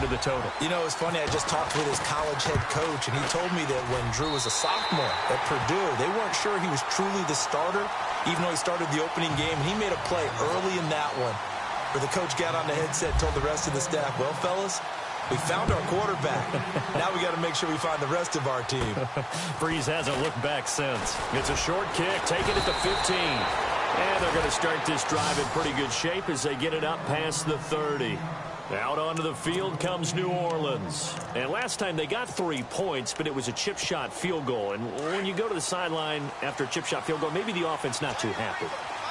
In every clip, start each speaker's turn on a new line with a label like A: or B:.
A: to the total.
B: You know, it's funny. I just talked with his college head coach, and he told me that when Drew was a sophomore at Purdue, they weren't sure he was truly the starter, even though he started the opening game. And he made a play early in that one where the coach got on the headset and told the rest of the staff, well, fellas, we found our quarterback. Now we got to make sure we find the rest of our team.
A: Breeze hasn't looked back since. It's a short kick, taking it to 15. And they're going to start this drive in pretty good shape as they get it up past the 30. Out onto the field comes New Orleans. And last time they got 3 points, but it was a chip shot field goal. And when you go to the sideline after a chip shot field goal, maybe the offense not too happy.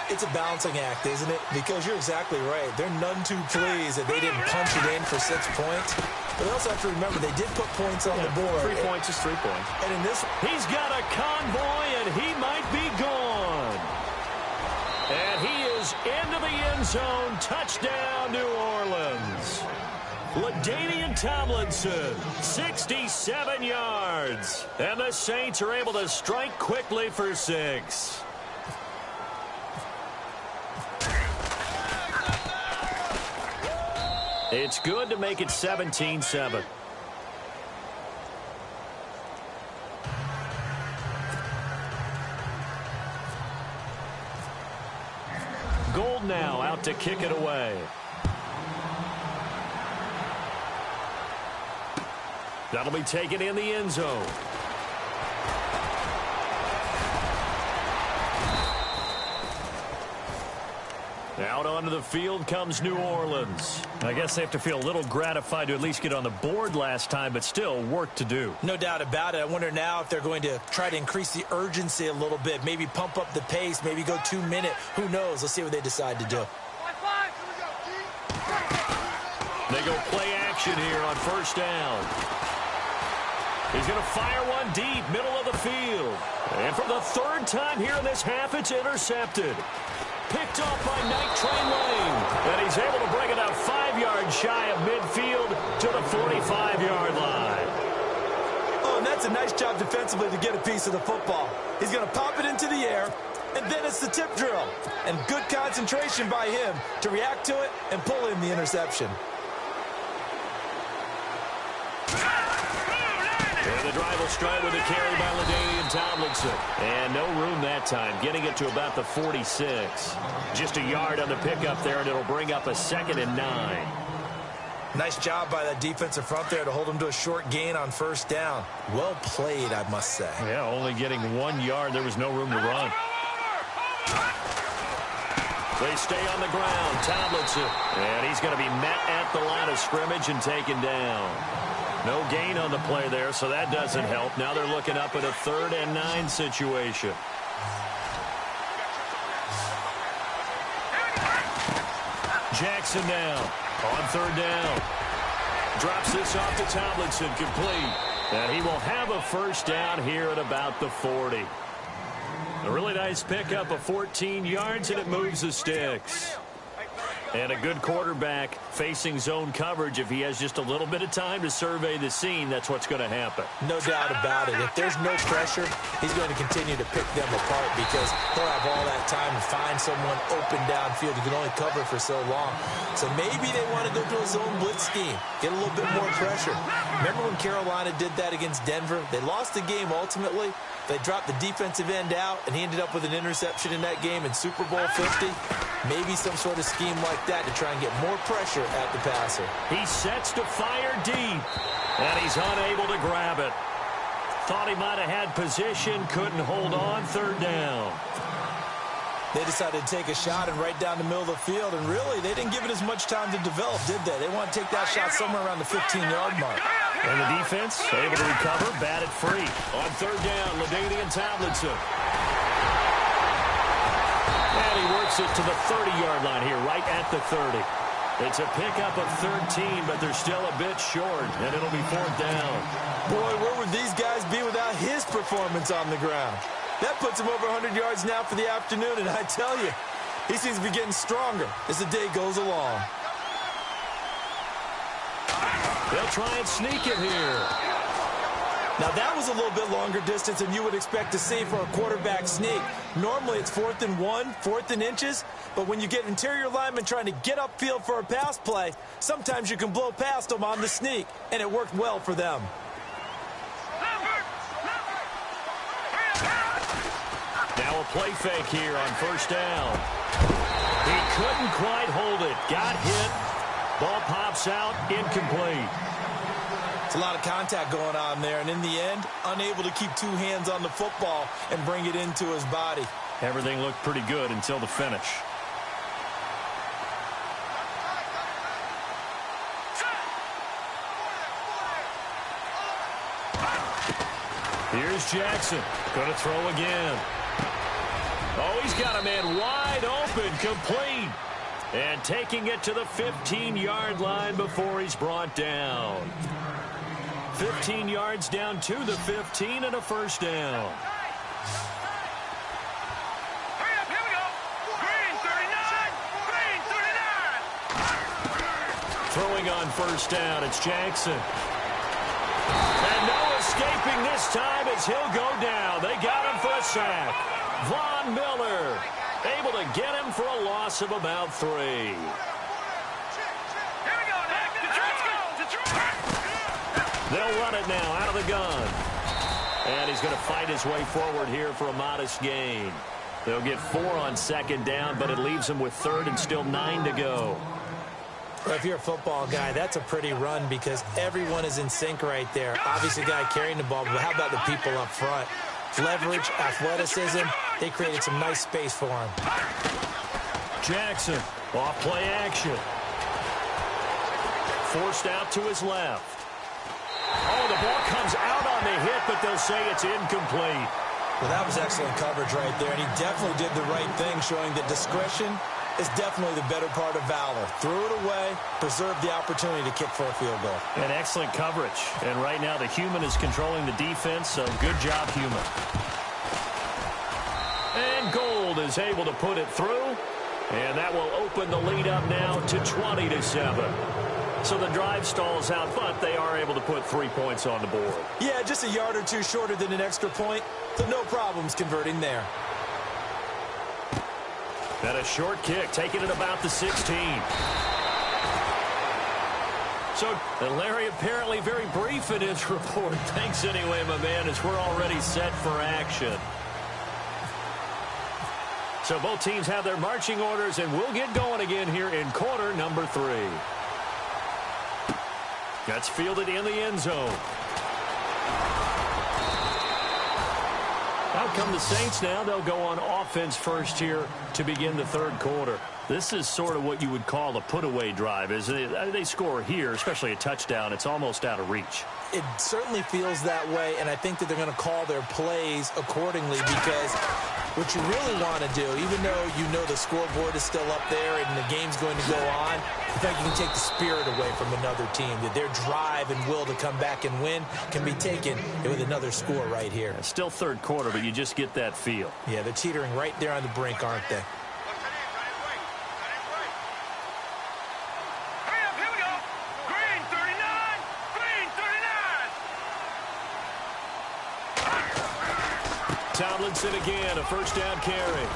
B: It's a balancing act, isn't it? Because you're exactly right. They're none too pleased that they didn't punch it in for 6 points. But they also have to remember they did put points on the board.
A: 3 points is 3 points.
B: And in this,
A: he's got a convoy, and he might be gone. And he is into the end zone. Touchdown, New Orleans. LaDainian Tomlinson, 67 yards. And the Saints are able to strike quickly for 6. It's good to make it 17-7. Gold now out to kick it away. That'll be taken in the end zone. Out onto the field comes New Orleans. I guess they have to feel a little gratified to at least get on the board last time, but still work to do.
B: No doubt about it. I wonder now if they're going to try to increase the urgency a little bit, maybe pump up the pace, maybe go 2 minute. Who knows? Let's see what they decide to do.
A: They go play action here on first down. He's going to fire one deep, middle of the field. And for the 3rd time here in this half, it's intercepted. Picked off by Night Train Lane. And he's able to bring it out 5 yards shy of midfield to the 45-yard line.
B: Oh, and that's a nice job defensively to get a piece of the football. He's going to pop it into the air, and then it's the tip drill. And good concentration by him to react to it and pull in the interception.
A: And the drive will start with a carry by LaDainian Tomlinson. And no room that time, getting it to about the 46. Just a yard on the pickup there, and it'll bring up a 2nd and 9.
B: Nice job by that defensive front there to hold him to a short gain on first down. Well played, I must say.
A: Yeah, only getting 1 yard. There was no room to run. They stay on the ground. Tomlinson. And he's going to be met at the line of scrimmage and taken down. No gain on the play there, so that doesn't help. Now they're looking up at a 3rd and 9 situation. Jackson now on 3rd down. Drops this off to Tomlinson, complete. And he will have a first down here at about the 40. A really nice pickup of 14 yards, and it moves the sticks. And a good quarterback facing zone coverage. If he has just a little bit of time to survey the scene, that's what's going to happen.
B: No doubt about it. If there's no pressure, he's going to continue to pick them apart because he'll have all that time to find someone open downfield. He can only cover for so long. So maybe they want to go to a zone blitz scheme, get a little bit more pressure. Remember when Carolina did that against Denver? They lost the game ultimately. They dropped the defensive end out, and he ended up with an interception in that game in Super Bowl 50. Maybe some sort of scheme like that to try and get more pressure at the passer.
A: He sets to fire deep, and he's unable to grab it. Thought he might have had position, couldn't hold on. 3rd down.
B: They decided to take a shot and right down the middle of the field, and really, they didn't give it as much time to develop, did they? They want to take that shot somewhere around the 15-yard mark.
A: And the defense able to recover, batted free. On 3rd down, LaDainian Tomlinson. And he works it to the 30-yard line here, right at the 30. It's a pickup of 13, but they're still a bit short, and it'll be 4th down.
B: Boy, where would these guys be without his performance on the ground? That puts him over 100 yards now for the afternoon, and I tell you, he seems to be getting stronger as the day goes along.
A: They'll try and sneak it here.
B: Now, that was a little bit longer distance than you would expect to see for a quarterback sneak. Normally, it's 4th and 1, 4th and inches, but when you get interior linemen trying to get upfield for a pass play, sometimes you can blow past them on the sneak, and it worked well for them.
A: Now a play fake here on 1st down. He couldn't quite hold it. Got hit. Ball pops out, incomplete.
B: It's a lot of contact going on there, and in the end, unable to keep 2 hands on the football and bring it into his body.
A: Everything looked pretty good until the finish. Here's Jackson. Going to throw again. Oh, he's got a man wide open, complete. And taking it to the 15-yard line before he's brought down. 15 yards down to the 15 and a 1st down.
C: Hurry up, here we go. Green 39.
A: Throwing on 1st down, it's Jackson. And no escaping this time as he'll go down. They got him for a sack. Von Miller able to get him for a loss of about 3.
C: Here we go, Nick.
A: They'll run it now out of the gun. And he's going to fight his way forward here for a modest gain. They'll get 4 on 2nd down, but it leaves him with 3rd and still 9 to go.
B: Well, if you're a football guy, that's a pretty run because everyone is in sync right there. Obviously, the guy carrying the ball, but how about the people up front? Leverage, athleticism, they created some nice space for him.
A: Jackson, off play action. Forced out to his left. Oh, the ball comes out on the hit, but they'll say it's incomplete.
B: Well, that was excellent coverage right there, and he definitely did the right thing, showing that discretion is definitely the better part of valor. Threw it away, preserved the opportunity to kick for a field goal.
A: And excellent coverage. And right now the human is controlling the defense, so good job, human. And Gold is able to put it through, and that will open the lead up now to 20-7. So the drive stalls out, but they are able to put 3 points on the board.
B: Yeah, just a yard or two shorter than an extra point, so no problems converting there.
A: And a short kick, taking it about the 16. So, Larry apparently very brief in his report. Thanks anyway, my man, as we're already set for action. So both teams have their marching orders, and we'll get going again here in quarter number 3. That's fielded in the end zone. Out come the Saints now. They'll go on offense first here to begin the 3rd quarter. This is sort of what you would call a put-away drive, isn't it? They score here, especially a touchdown. It's almost out of reach.
B: It certainly feels that way, and I think that they're going to call their plays accordingly because what you really want to do, even though you know the scoreboard is still up there and the game's going to go on, in fact, you can take the spirit away from another team, that their drive and will to come back and win can be taken with another score right here.
A: It's still 3rd quarter, but you just get that feel.
B: Yeah, they're teetering right there on the brink, aren't they?
C: Hurry up, here we go. Green 39. Green 39.
A: Tomlinson again, a 1st down carry.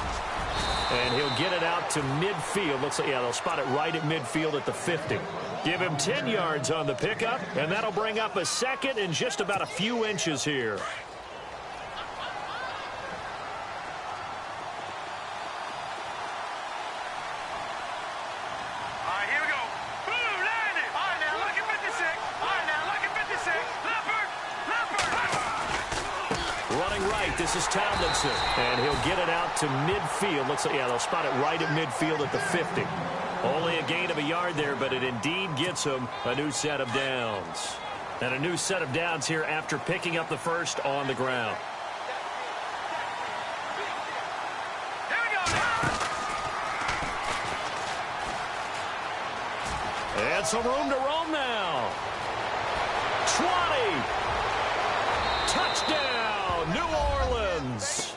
A: And he'll get it out to midfield. Looks like, yeah, they'll spot it right at midfield at the 50. Give him 10 yards on the pickup, and that'll bring up a 2nd and just about a few inches here.
C: All right, here we go. Blue, landed. All right, now, look at 56. All right, now, look at 56. Leopard.
A: Running right, this is Tomlinson. And he'll get it out to midfield. Looks like, yeah, they'll spot it right at midfield at the 50. Only a gain of a yard there, but it indeed gets him a new set of downs. And a new set of downs here after picking up the 1st on the ground.
C: Here we go now.
A: And some room to roam now. 20. Touchdown, New Orleans.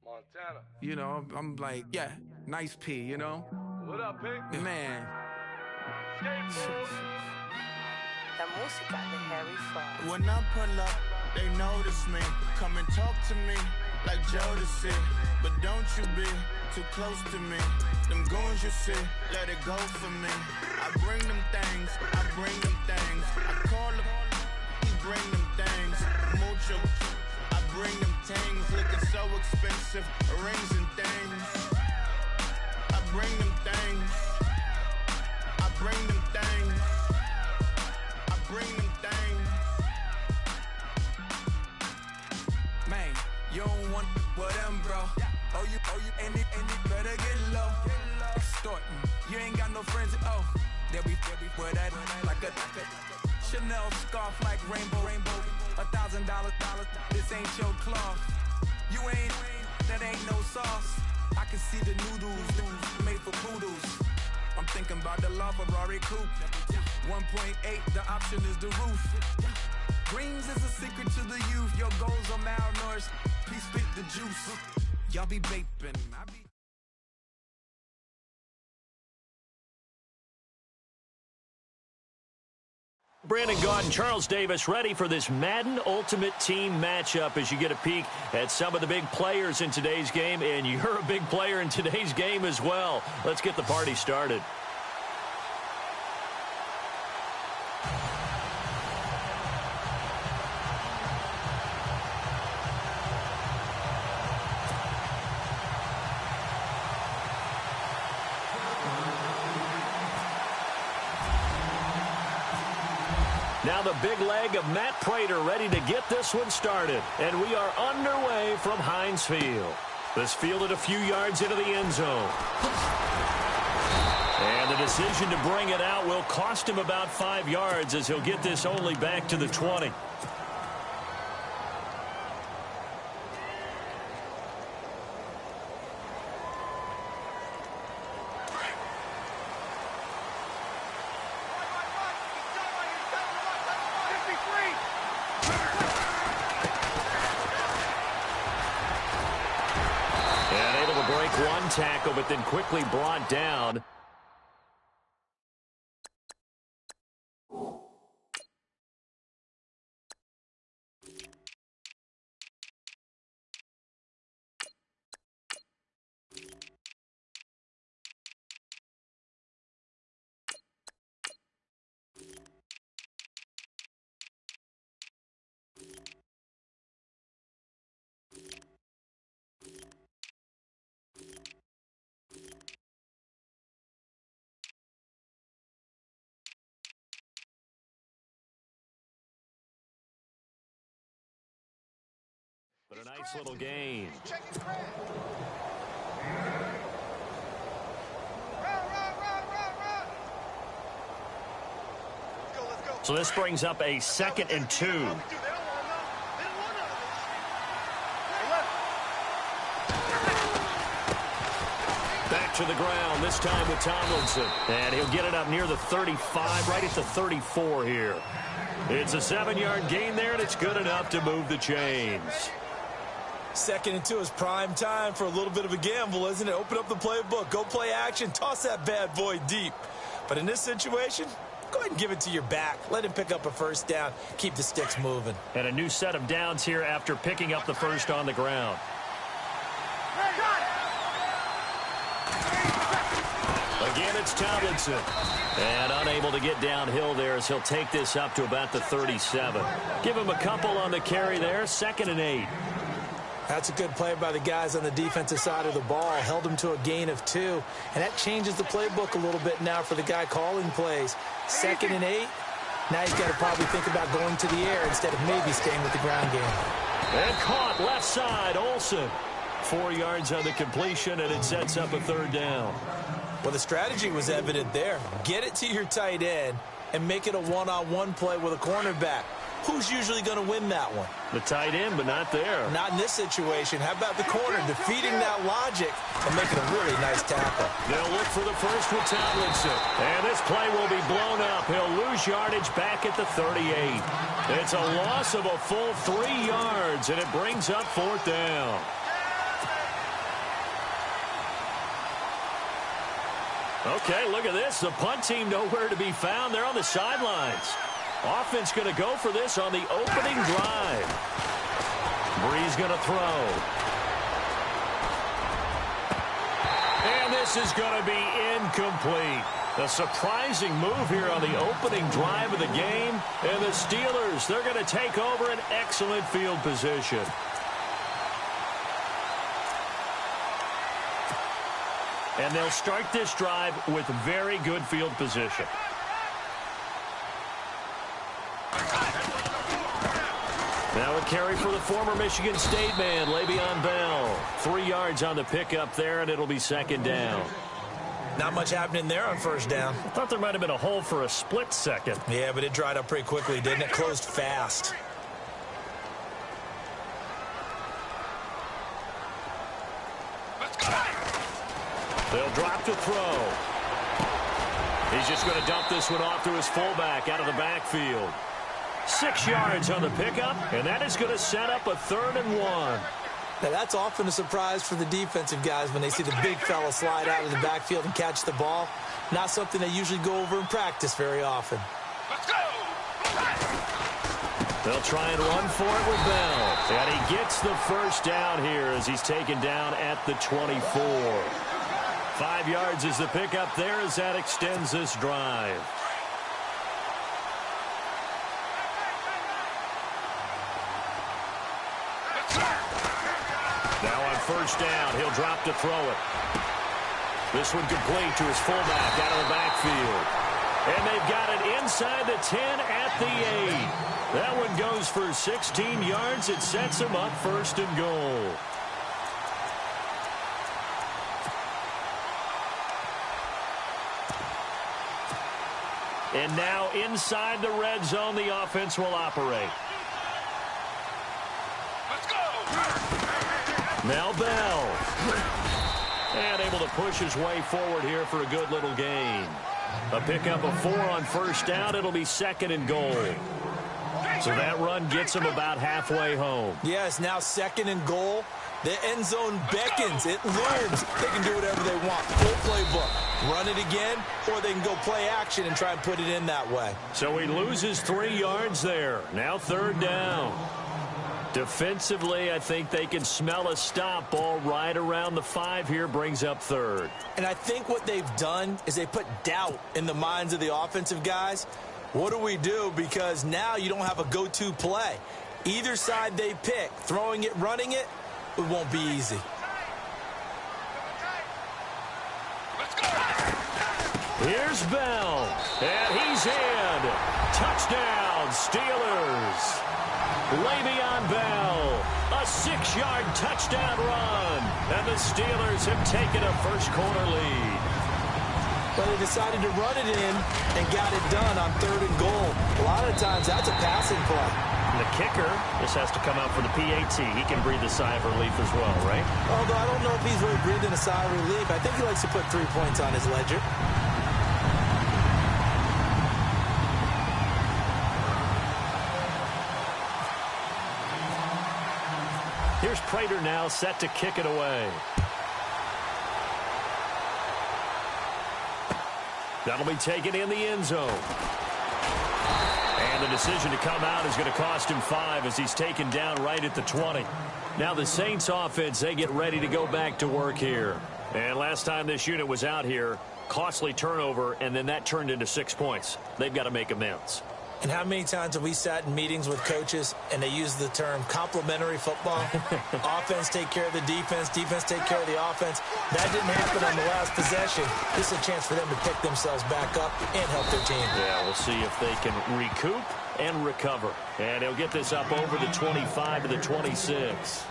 C: Montana.
D: You know, I'm like, yeah, nice P, you know?
C: What up, Pink?
D: Man.
E: La música de Harry Fraud.
D: When I pull up, they notice me. Come and talk to me like Jodeci. But don't you be too close to me. Them goons you see, let it go for me. I bring them things, I bring them things. I call them, he bring them things. Mucho, I bring them things. Looking so expensive, rings and things. I bring them things. I bring them things. I bring them things. Man, you don't want with them, bro. Oh, you, and it better get low. Extorting, you ain't got no friends. Oh, they'll be for that like a Chanel scarf like rainbow. $1,000, this ain't your cloth. You ain't, that ain't no sauce. I can see the noodles made for poodles. I'm thinking about the La Ferrari coupe. 1.8, the option is the roof. Dreams is a secret to the youth. Your goals are malnourished. Please spit the juice. Y'all be vaping. I be.
A: Brandon Gaudin and Charles Davis ready for this Madden Ultimate Team matchup as you get a peek at some of the big players in today's game, and you're a big player in today's game as well. Let's get the party started. Now the big leg of Matt Prater ready to get this one started. And we are underway from Heinz Field. This fielded a few yards into the end zone. And the decision to bring it out will cost him about 5 yards as he'll get this only back to the 20. One tackle, but then quickly brought down. But a nice little gain. So this brings up a 2nd and 2. Back to the ground, this time with Tomlinson. And he'll get it up near the 35, right at the 34 here. It's a 7-yard gain there, and it's good enough to move the chains.
B: 2nd and 2 is prime time for a little bit of a gamble, isn't it? Open up the playbook, go play action, toss that bad boy deep. But in this situation, go ahead and give it to your back. Let him pick up a first down, keep the sticks moving.
A: And a new set of downs here after picking up the first on the ground. Again, it's Tomlinson. And unable to get downhill there as he'll take this up to about the 37. Give him a couple on the carry there, 2nd and 8.
B: That's a good play by the guys on the defensive side of the ball. Held him to a gain of 2. And that changes the playbook a little bit now for the guy calling plays. 2nd and 8. Now he's got to probably think about going to the air instead of maybe staying with the ground game.
A: And caught left side, Olsen. 4 yards on the completion, and it sets up a 3rd down.
B: Well, the strategy was evident there. Get it to your tight end and make it a one-on-one play with a cornerback. Who's usually going to win that one?
A: The tight end, but not there.
B: Not in this situation. How about the corner defeating that logic and making a really nice tackle?
A: They'll look for the first with Tomlinson. And this play will be blown up. He'll lose yardage back at the 38. It's a loss of a full 3 yards, and it brings up 4th down. Okay, look at this. The punt team nowhere to be found. They're on the sidelines. Offense going to go for this on the opening drive. Bree's going to throw. And this is going to be incomplete. A surprising move here on the opening drive of the game. And the Steelers, they're going to take over an excellent field position. And they'll start this drive with very good field position. Now a carry for the former Michigan State man, Le'Veon Bell. 3 yards on the pickup there, and it'll be second down.
B: Not much happening there on first down.
A: I thought there might have been a hole for a split second.
B: Yeah, but it dried up pretty quickly, didn't it? Closed fast.
A: They'll drop to throw. He's just going to dump this one off to his fullback out of the backfield. 6 yards on the pickup, and that is going to set up a 3rd and 1.
B: Now, that's often a surprise for the defensive guys when they see the big fella slide out of the backfield and catch the ball. Not something they usually go over in practice very often.
C: Let's go!
A: They'll try and run for it with Bell. And he gets the first down here as he's taken down at the 24. 5 yards is the pickup there as that extends this drive. Now on first down, he'll drop to throw it. This one complete to his fullback out of the backfield. And they've got it inside the 10 at the 8. That one goes for 16 yards. It sets him up 1st and goal. And now inside the red zone, the offense will operate.
C: Let's go!
A: Now Bell. And able to push his way forward here for a good little gain. A pickup of 4 on first down. It'll be 2nd and goal. So that run gets him about halfway home.
B: Yes, now 2nd and goal. The end zone beckons. It looms. They can do whatever they want. Full playbook. Run it again, or they can go play action and try and put it in that way.
A: So he loses 3 yards there. Now 3rd down. Defensively, I think they can smell a stop. Ball right around the 5 here, brings up 3rd.
B: And I think what they've done is they put doubt in the minds of the offensive guys. What do we do? Because now you don't have a go-to play. Either side they pick, throwing it, running it, it won't be easy.
C: Let's go!
A: Here's Bell, and he's in. Touchdown, Steelers. Le'Veon Bell, a 6-yard touchdown run, and the Steelers have taken a first-quarter lead.
B: But they decided to run it in and got it done on 3rd and goal. A lot of times that's a passing play.
A: And the kicker just has to come out for the PAT. He can breathe a sigh of relief as well, right?
B: Although I don't know if he's really breathing a sigh of relief. I think he likes to put 3 points on his ledger.
A: Here's Prater now set to kick it away. That'll be taken in the end zone. And the decision to come out is going to cost him 5 as he's taken down right at the 20. Now the Saints offense, they get ready to go back to work here. And last time this unit was out here, costly turnover, and then that turned into 6 points. They've got to make amends.
B: And how many times have we sat in meetings with coaches and they use the term complementary football? Offense take care of the defense, defense take care of the offense. That didn't happen on the last possession. This is a chance for them to pick themselves back up and help their team.
A: Yeah, we'll see if they can recoup and recover. And he'll get this up over the 25 to the 26.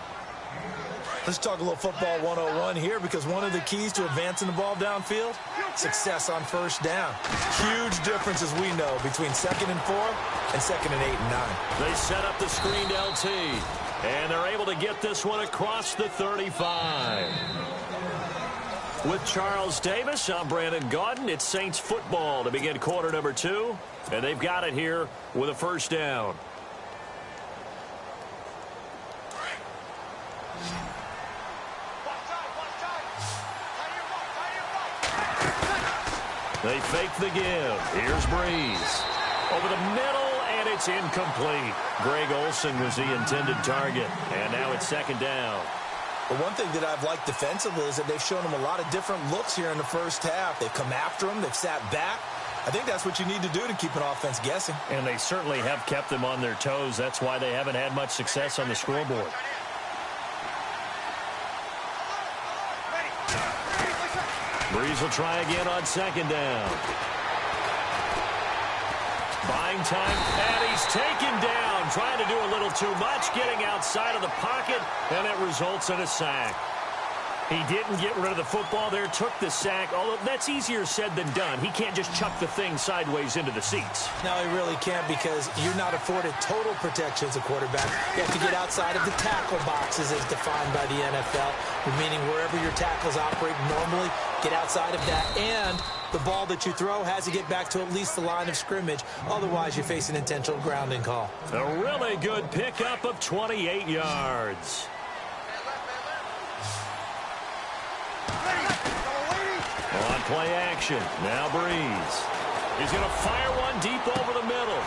B: Let's talk a little football 101 here, because one of the keys to advancing the ball downfield, success on first down. Huge difference, as we know, between 2nd and 4 and 2nd and 8 and 9.
A: They set up the screened LT, and they're able to get this one across the 35. With Charles Davis, I'm Brandon Gaudin. It's Saints football to begin quarter number 2, and they've got it here with a first down. They fake the give. Here's Breeze. Over the middle, and it's incomplete. Greg Olsen was the intended target, and now it's second down.
B: But one thing that I've liked defensively is that they've shown him a lot of different looks here in the first half. They've come after him. They've sat back. I think that's what you need to do to keep an offense guessing.
A: And they certainly have kept them on their toes. That's why they haven't had much success on the scoreboard. Breeze will try again on second down. Buying time, and he's taken down, trying to do a little too much, getting outside of the pocket, and it results in a sack. He didn't get rid of the football there, took the sack, although that's easier said than done. He can't just chuck the thing sideways into the seats.
B: No, he really can't, because you're not afforded total protection as a quarterback. You have to get outside of the tackle boxes as defined by the NFL, meaning wherever your tackles operate normally, get outside of that, and the ball that you throw has to get back to at least the line of scrimmage. Otherwise, you face an intentional grounding call.
A: A really good pickup of 28 yards. On play action, now Breeze. He's going to fire one deep over the middle.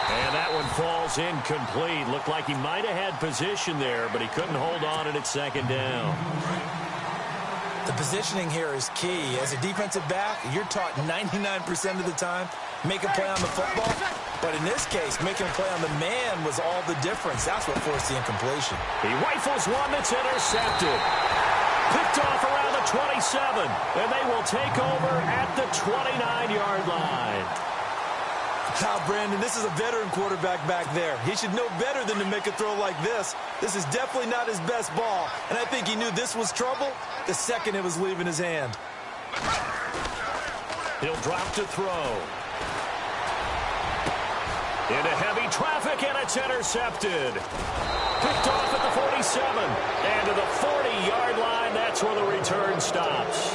A: And that one falls incomplete. Looked like he might have had position there, but he couldn't hold on, and it's second down.
B: The positioning here is key. As a defensive back, you're taught 99% of the time, make a play on the football. But in this case, making a play on the man was all the difference. That's what forced the incompletion.
A: He rifles one that's intercepted. Picked off around the 27, and they will take over at the 29-yard line.
B: Now, Brandon, this is a veteran quarterback back there. He should know better than to make a throw like this. This is definitely not his best ball, and I think he knew this was trouble the second it was leaving his hand.
A: He'll drop to throw. Into heavy traffic, and it's intercepted. Picked off at the 47, and to the 40-yard line. That's where the return stops.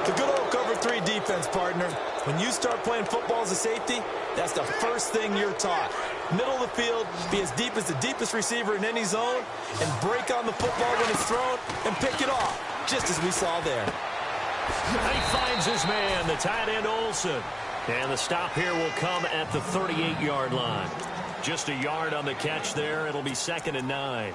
B: The good old cover 3 defense, partner. When you start playing football as a safety, that's the first thing you're taught. Middle of the field, be as deep as the deepest receiver in any zone, and break on the football when it's thrown and pick it off, just as we saw there.
A: He finds his man, the tight end Olsen. And the stop here will come at the 38-yard line. Just a yard on the catch there. It'll be second and 9.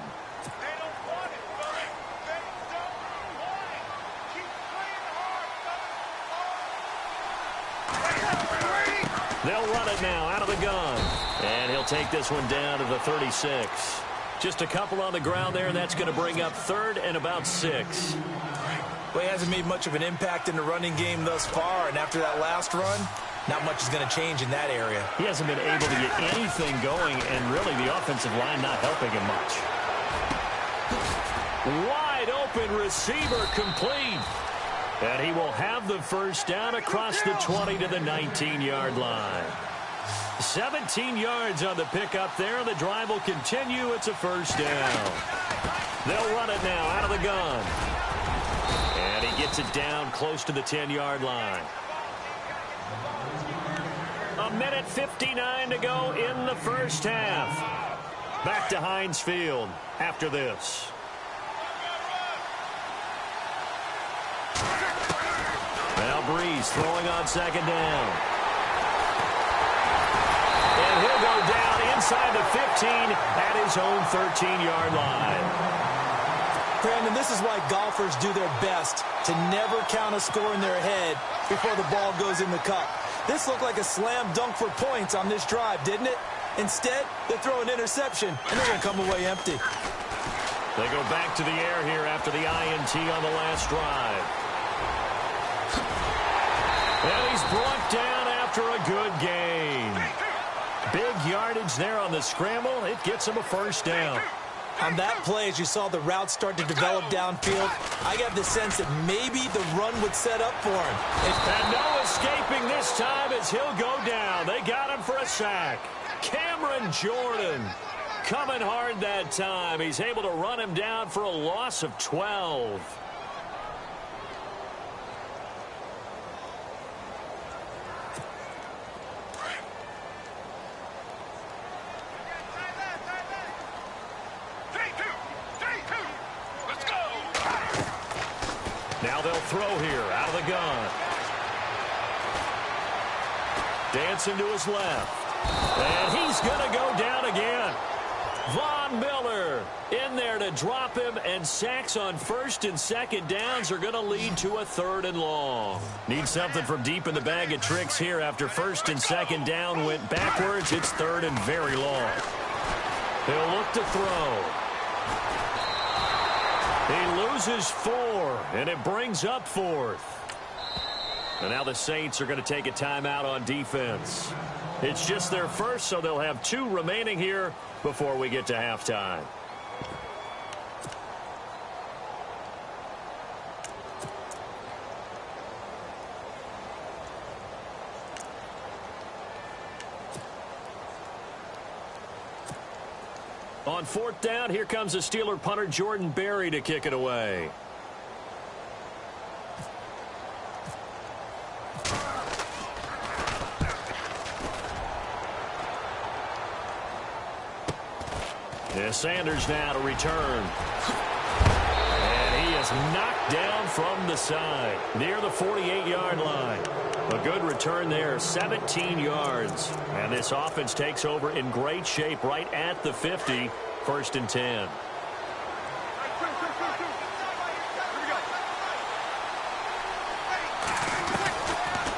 A: They'll run it now out of the gun. And he'll take this one down to the 36. Just a couple on the ground there, and that's going to bring up third and about 6.
B: Well, he hasn't made much of an impact in the running game thus far, and after that last run, not much is going to change in that area.
A: He hasn't been able to get anything going, and really the offensive line not helping him much. Wide open receiver complete. And he will have the first down across the 20 to the 19-yard line. 17 yards on the pickup there. The drive will continue. It's a first down. They'll run it now out of the gun. And he gets it down close to the 10-yard line. 1:59 to go in the first half. Back to Heinz Field after this. Now Breeze throwing on second down. And he'll go down inside the 15 at his own 13-yard line.
B: Brandon, this is why golfers do their best to never count a score in their head before the ball goes in the cup. This looked like a slam dunk for points on this drive, didn't it? Instead, they throw an interception, and they're going to come away empty.
A: They go back to the air here after the INT on the last drive. And he's brought down after a good gain. Big yardage there on the scramble. It gets him a first down.
B: On that play, as you saw the route start to develop downfield, I got the sense that maybe the run would set up for him.
A: And no escaping this time as he'll go down. They got him for a sack. Cameron Jordan coming hard that time. He's able to run him down for a loss of 12.
C: Let's go.
A: Now they'll throw here out of the gun. Dancing to his left. And he's going to go down again. Von Miller in there to drop him, and sacks on first and second downs are going to lead to a 3rd and long. Need something from deep in the bag of tricks here after first and second down went backwards. It's 3rd and very long. He'll look to throw. He loses 4, and it brings up 4th. And now the Saints are going to take a timeout on defense. It's just their first, so they'll have 2 remaining here before we get to halftime. On 4th down, here comes the Steeler punter Jordan Berry to kick it away. Yeah, Sanders now to return. And he is knocked down from the side near the 48-yard line. A good return there, 17 yards. And this offense takes over in great shape right at the 50, 1st and 10.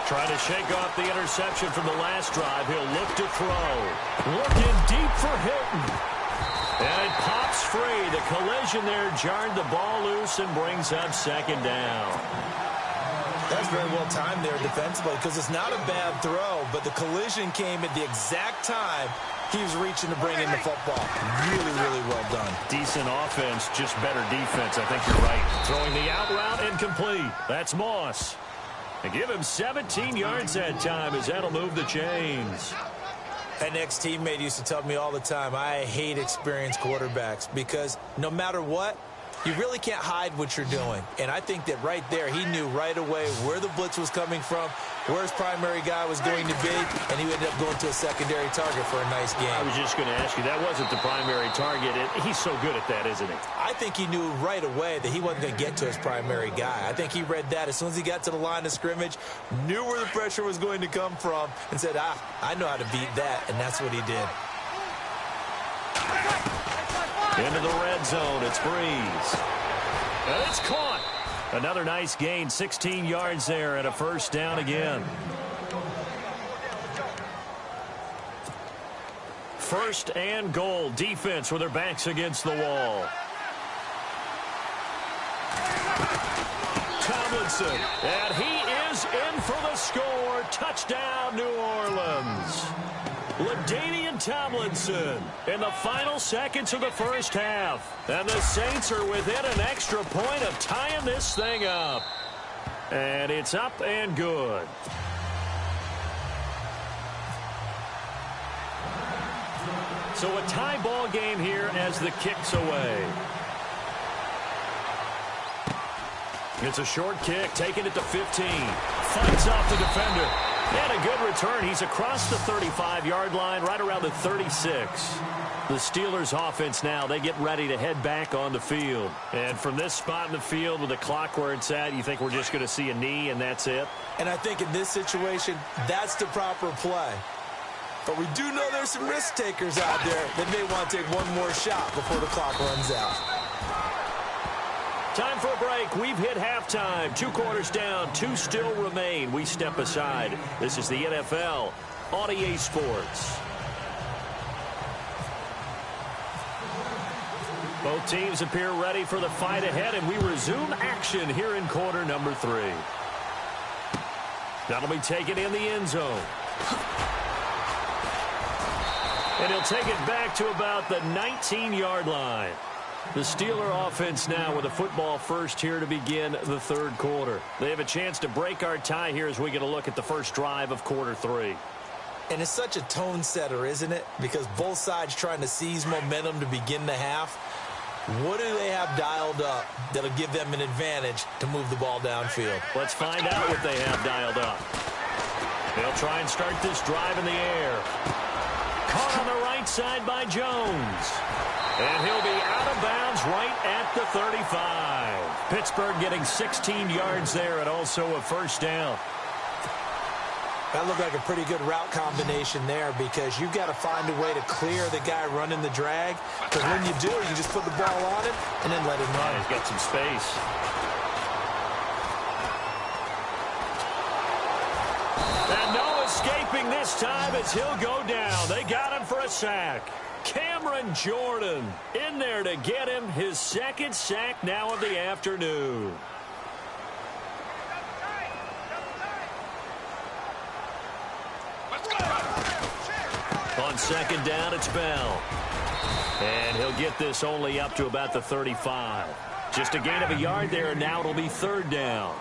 A: Trying to shake off the interception from the last drive. He'll look to throw. Looking deep for Hilton. And it pops free. The collision there jarred the ball loose and brings up 2nd down.
B: That's very well timed there defensively, because it's not a bad throw, but the collision came at the exact time he was reaching to bring in the football. Really, really well done.
A: Decent offense, just better defense. I think you're right. Throwing the out route incomplete. That's Moss. And give him 17 yards that time, as that'll move the chains.
B: An ex-teammate used to tell me all the time, I hate experienced quarterbacks, because no matter what, you really can't hide what you're doing. And I think that right there, he knew right away where the blitz was coming from, where his primary guy was going to be, and he ended up going to a secondary target for a nice game.
A: I was just going to ask you, that wasn't the primary target. He's so good at that, isn't he?
B: I think he knew right away that he wasn't going to get to his primary guy. I think he read that as soon as he got to the line of scrimmage, knew where the pressure was going to come from, and said, I know how to beat that, and that's what he did.
A: Into the red zone, it's Breeze. And it's caught. Another nice gain, 16 yards there, and a 1st down again. 1st and goal. Defense with their backs against the wall. Tomlinson, and he is in for the score. Touchdown, New Orleans. LaDainian Tomlinson in the final seconds of the 1st half. And the Saints are within an extra point of tying this thing up. And it's up and good. So a tie ball game here as the kick's away. It's a short kick, taking it to 15. Fights off the defender. And a good return. He's across the 35-yard line, right around the 36. The Steelers offense now, they get ready to head back on the field. And from this spot in the field with the clock where it's at, you think we're just going to see a knee and that's it?
B: And I think in this situation, that's the proper play. But we do know there's some risk takers out there that may want to take one more shot before the clock runs out.
A: Time for a break. We've hit halftime. 2 quarters down. 2 still remain. We step aside. This is the NFL on EA Sports. Both teams appear ready for the fight ahead, and we resume action here in quarter number 3. That'll be taken in the end zone. And he'll take it back to about the 19-yard line. The Steeler offense now with a football first here to begin the 3rd quarter. They have a chance to break our tie here as we get a look at the first drive of quarter 3.
B: And it's such a tone setter, isn't it? Because both sides trying to seize momentum to begin the half. What do they have dialed up that'll give them an advantage to move the ball downfield?
A: Let's find out what they have dialed up. They'll try and start this drive in the air. Caught on the right side by Jones. And he'll be out of bounds right at the 35. Pittsburgh getting 16 yards there and also a 1st down.
B: That looked like a pretty good route combination there because you've got to find a way to clear the guy running the drag. Because when you do, you just put the ball on him and then let him run.
A: He's got some space. And no escaping this time as he'll go down. They got him for a sack. Cameron Jordan in there to get him his second sack now of the afternoon. On second down, it's Bell. And he'll get this only up to about the 35. Just a gain of a yard there, and now it'll be third down.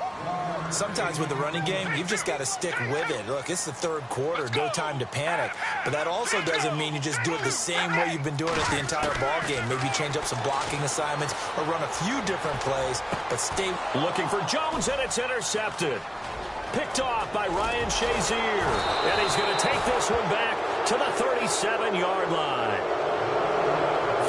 B: Sometimes with the running game, you've just got to stick with it. Look, it's the third quarter, no time to panic. But that also doesn't mean you just do it the same way you've been doing it the entire ball game. Maybe change up some blocking assignments or run a few different plays, but stay
A: looking for Jones, and it's intercepted. Picked off by Ryan Shazier. And he's going to take this one back to the 37-yard line.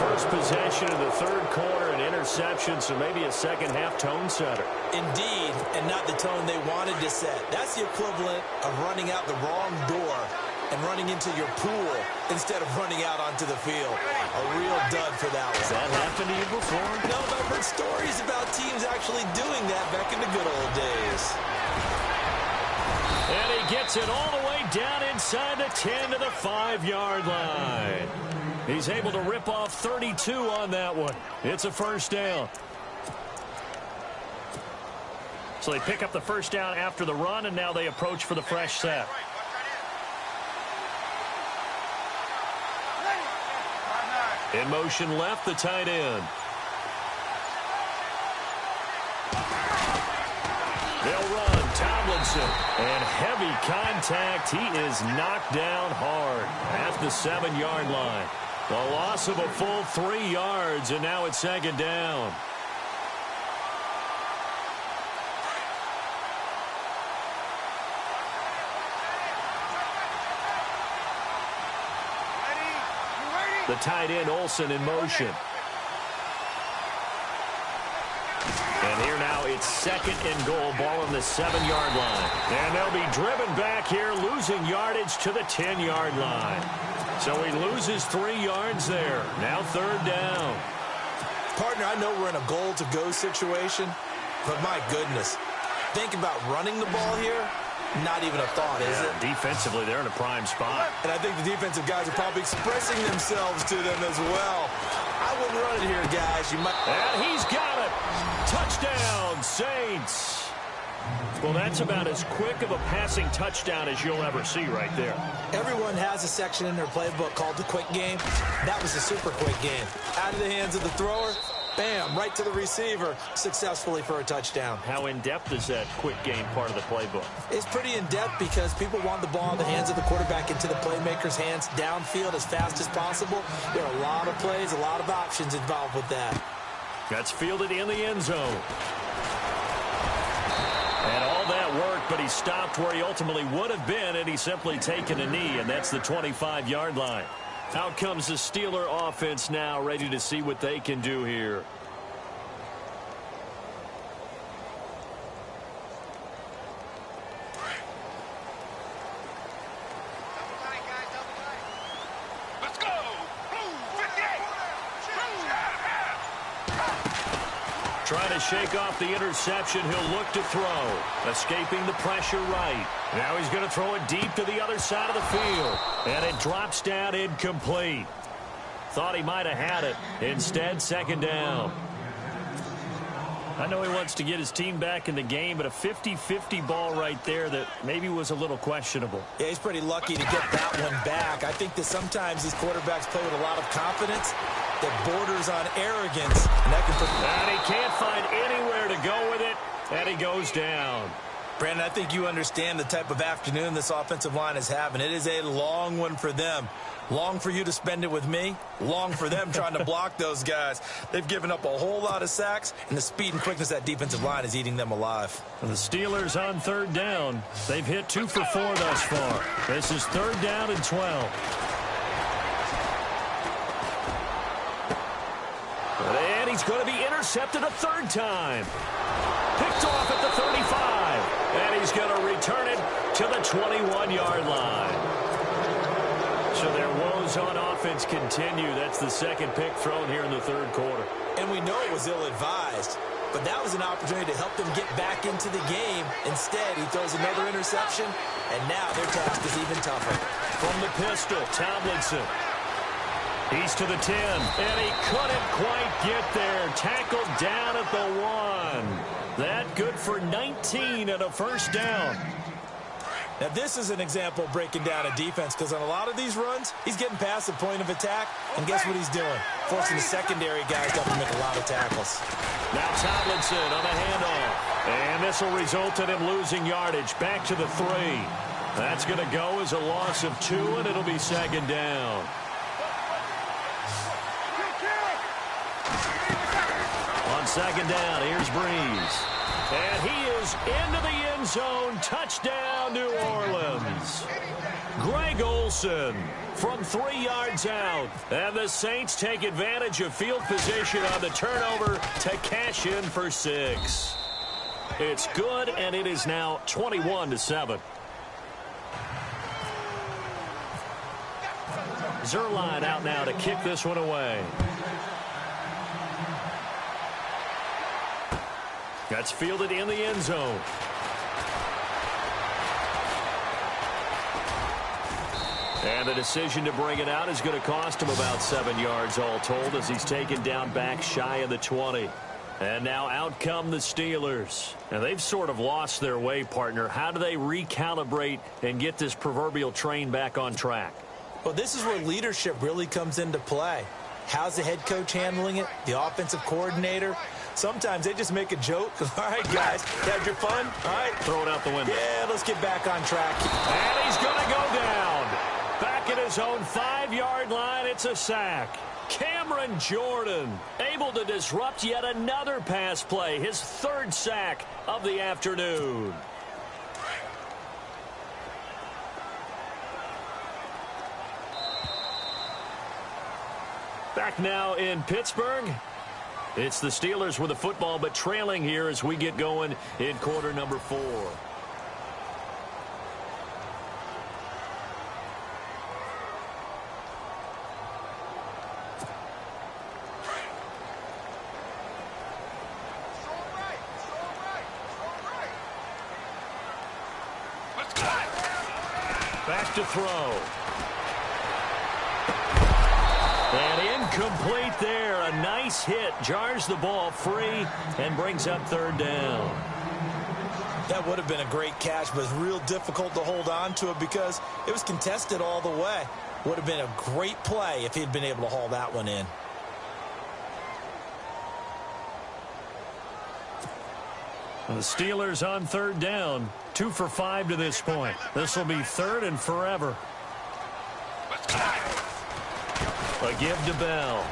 A: First possession of the third quarter, an interception, so maybe a second-half tone setter.
B: Indeed, and not the tone they wanted to set. That's the equivalent of running out the wrong door and running into your pool instead of running out onto the field. A real dud for that one.
A: Has that happened to you before?
B: No, but I've heard stories about teams actually doing that back in the good old days.
A: And he gets it all the way down inside the 10 to the 5-yard line. He's able to rip off 32 on that one. It's a first down. So they pick up the first down after the run, and now they approach for the fresh set. In motion left, the tight end. They'll run. Tomlinson. And heavy contact. He is knocked down hard at the 7-yard line. A loss of a full 3 yards, and now it's second down. The tight end, Olsen, in motion. And here now it's second and goal, ball on the 7-yard line. And they'll be driven back here, losing yardage to the 10-yard line. So he loses 3 yards there. Now third down.
B: Partner, I know we're in a goal-to-go situation, but my goodness, think about running the ball here. Not even a thought, is it?
A: Defensively, they're in a prime spot.
B: And I think the defensive guys are probably expressing themselves to them as well. I wouldn't run it here, guys. You might.
A: And he's got it. Touchdown, Saints. Well, that's about as quick of a passing touchdown as you'll ever see right there.
B: Everyone has a section in their playbook called the quick game. That was a super quick game. Out of the hands of the thrower, bam, right to the receiver, successfully for a touchdown.
A: How in-depth is that quick game part of the playbook?
B: It's pretty in-depth because people want the ball in the hands of the quarterback into the playmaker's hands downfield as fast as possible. There are a lot of plays, a lot of options involved with that.
A: That's fielded in the end zone. And all that work, but he stopped where he ultimately would have been, and he's simply taken a knee, and that's the 25-yard line. Out comes the Steeler offense now, ready to see what they can do here.
C: Let's go! Blue 58!
A: Trying to shake off the interception. He'll look to throw. Escaping the pressure right. Now he's going to throw it deep to the other side of the field. And it drops down incomplete. Thought he might have had it. Instead, second down. I know he wants to get his team back in the game, but a 50-50 ball right there that maybe was a little questionable.
B: Yeah, he's pretty lucky to get that one back. I think that sometimes these quarterbacks play with a lot of confidence that borders on arrogance. And that can put...
A: And he can't find anywhere to go with it, and he goes down.
B: Brandon, I think you understand the type of afternoon this offensive line is having. It is a long one for them. Long for you to spend it with me. Long for them trying to block those guys. They've given up a whole lot of sacks, and the speed and quickness of that defensive line is eating them alive.
A: And the Steelers on third down. They've hit 2 for 4 thus far. This is third down and 12. And he's going to be intercepted a third time. Picked off at the 35. And he's going to return it to the 21-yard line. So their woes on offense continue. That's the second pick thrown here in the third quarter.
B: And we know it was ill-advised, but that was an opportunity to help them get back into the game. Instead, he throws another interception, and now their task is even tougher.
A: From the pistol, Tomlinson. He's to the 10, and he couldn't quite get there. Tackled down at the 1. That good for 19 and a first down.
B: Now, this is an example of breaking down a defense, because on a lot of these runs, he's getting past the point of attack, and guess what he's doing? Forcing the secondary guys to have to make a lot of tackles.
A: Now Tomlinson on the handoff, and this will result in him losing yardage. Back to the 3. That's going to go as a loss of 2, and it'll be second down. On second down, here's Breeze. And he is into the end zone. Touchdown, New Orleans. Greg Olsen from 3 yards out. And the Saints take advantage of field position on the turnover to cash in for 6. It's good, and it is now 21-7. Zuerlein out now to kick this one away. That's fielded in the end zone. And the decision to bring it out is going to cost him about 7 yards all told, as he's taken down back shy of the 20. And now out come the Steelers. And they've sort of lost their way, partner. How do they recalibrate and get this proverbial train back on track?
B: Well, this is where leadership really comes into play. How's the head coach handling it? The offensive coordinator? Sometimes they just make a joke. All right, guys, you had your fun? All right.
A: Throw it out the window.
B: Yeah, let's get back on track.
A: And he's going to go down. Back at his own 5-yard line, it's a sack. Cameron Jordan able to disrupt yet another pass play. His 3rd sack of the afternoon. Back now in Pittsburgh. It's the Steelers with the football, but trailing here as we get going in quarter number 4. Back to throw. And incomplete there. A nice hit. Jars the ball free and brings up 3rd down.
B: That would have been a great catch, but it's real difficult to hold on to it because it was contested all the way. Would have been a great play if he'd been able to haul that one in.
A: The Steelers on 3rd down. 2 for 5 to this point. This will be 3rd and forever. A give to Bell.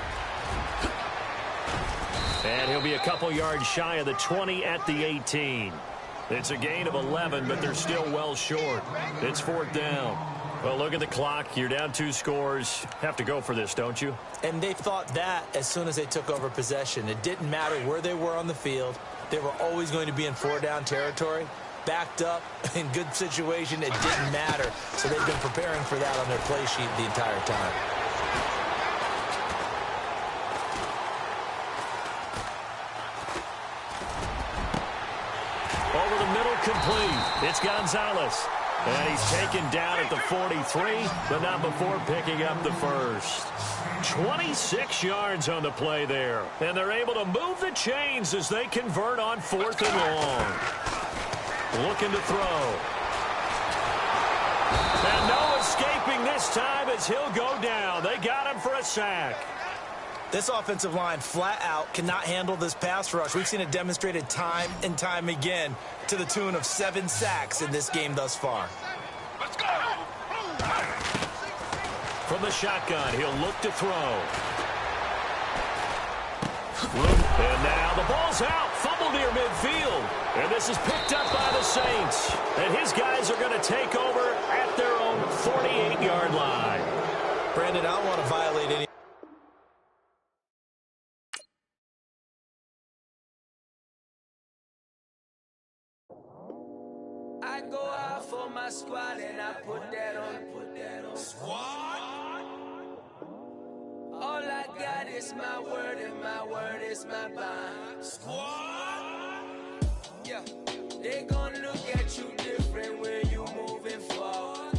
A: And he'll be a couple yards shy of the 20 at the 18. It's a gain of 11, but they're still well short. It's 4th down. Well, look at the clock. You're down 2 scores. Have to go for this, don't you?
B: And they thought that as soon as they took over possession. It didn't matter where they were on the field. They were always going to be in 4-down territory. Backed up, in good situation, it didn't matter. So they've been preparing for that on their play sheet the entire time.
A: Over the middle, complete. It's Gonzalez. And he's taken down at the 43, but not before picking up the first. 26 yards on the play there. And they're able to move the chains as they convert on 4th and long. Looking to throw. And no escaping this time as he'll go down. They got him for a sack.
B: This offensive line flat out cannot handle this pass rush. We've seen it demonstrated time and time again to the tune of 7 sacks in this game thus far.
C: Let's go!
A: From the shotgun, he'll look to throw. And now the ball's out. Fumble near midfield. And this is picked up by the Saints. And his guys are going to take over at their own 48-yard line.
B: Brandon, I don't want to violate any.
D: I go out for my squad and I put that on. Squad. All I got is my word and my word is my bond. Squad. Yeah. They gon' look at you different when you moving forward.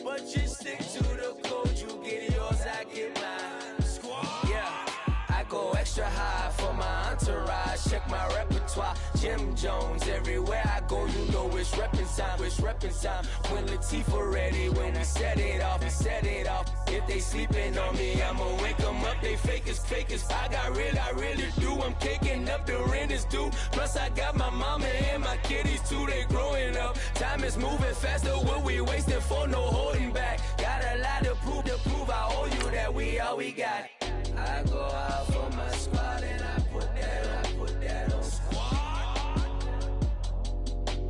D: But you stick to the code, you get yours, I get mine. Squad. Yeah. I go extra high for my entourage. Check my repertoire. Jim Jones, everywhere I go, you know it's reppin' time. It's reppin' time. When Latifah ready, when we set it off, we set it off. If they sleeping on me, I'ma wake them up. They fakers. I really do. I'm caking up, the rent is due. Plus I got my mama and my kiddies too. They growing up. Time is moving faster. What we wasting for? No holding back. Got a lot to prove. I owe you that we all we got. I go out for my squad and I put that on. Squad.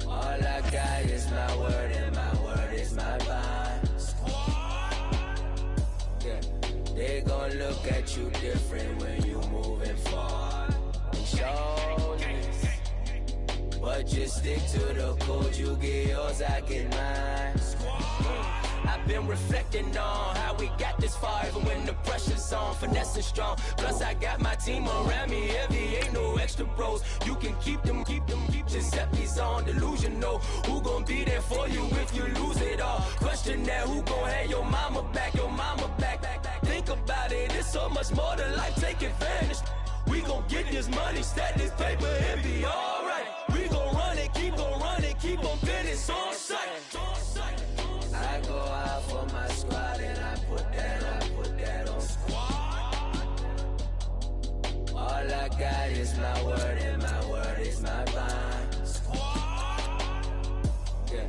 D: All I got is my word and my word is my bond. Squad. Yeah. They gon' look at you different when you moving forward. And shoulders. But just stick to the code, you get yours, I get mine. I've been reflecting on how we got this far, even when the pressure's on, finessing strong. Plus I got my team around me heavy, ain't no extra bros. You can keep them, Giuseppe's on delusional. Who gon' be there for you if you lose it all? Question that, who gon' have your mama back? Think about it, it's so much more to life, take advantage. We gon' get this money, stack this paper and be alright. We gon' run it, keep on finish on sight. I go out for my squad and I put that on. Squad. All I got is my word and my word is my bond. Squad. Yeah.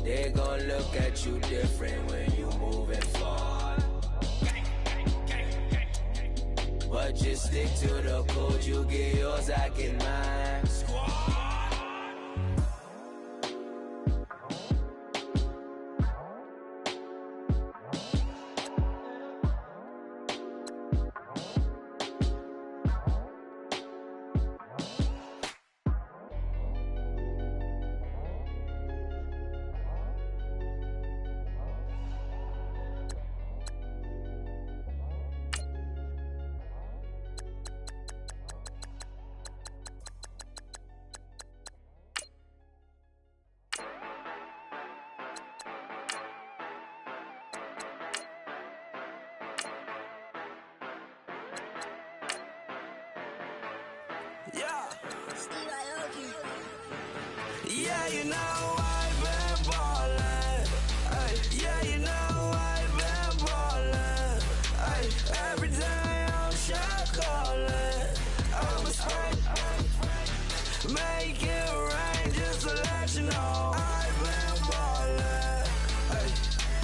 D: They gon' look at you different when you moving forward. But just stick to the code, you get yours, I get mine. Squad. Yeah, you know I've been ballin'. Ay, yeah, you know I've been ballin'. Ay, every day I'm shot callin'. I'm a spray, make it rain just to let you know I've been ballin'. Ay,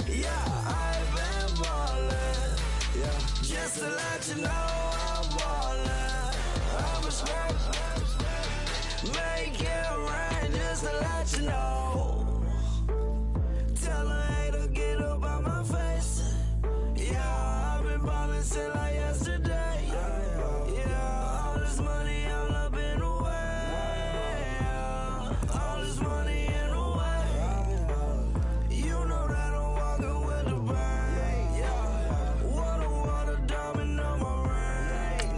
D: yeah, I've been ballin'. Yeah, just to let you know I'm ballin'. I'm a spray, make it rain just to let you know. Tell a hater get up out my face. Yeah, I've been ballin' since like yesterday. Yeah, all this money all up in the way. All this money in the way. You know that I'm walking with the bang. Yeah, water, diamond on my ring.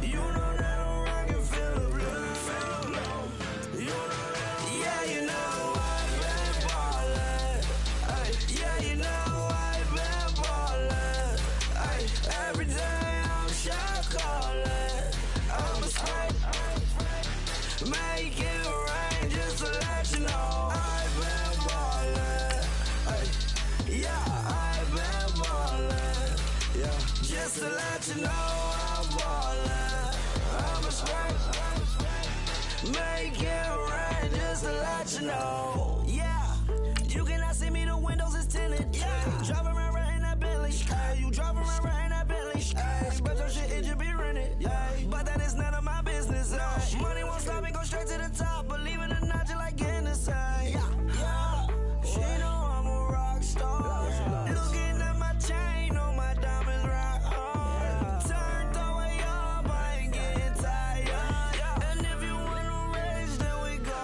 D: You know that I'm rockin', feel the blue. You know that, yeah, you know I've been ballin'. Ay, yeah, you know I've been ballin'. Ay, every day I'm shot callin'. I'm a spray, make it rain just to let you know I've been ballin'. Ay, yeah, I've been ballin'. Yeah, just to let you know I'm ballin'. I'm a spray, make it rain just to let you know. Yeah, you cannot see me, the windows is tinted. Yeah, driving around right in that Bentley. Hey, you driving around right in that Bentley. Hey, but your shit, it should be rented. Hey, but that is none of my business. Hey, money won't stop me, go straight to the top. Believe it or not, you like getting the same. Yeah, she know I'm a rock star. Looking at my chain, on my diamonds rock hard. Turned the way up, I ain't getting tired. And if you wanna race, then we go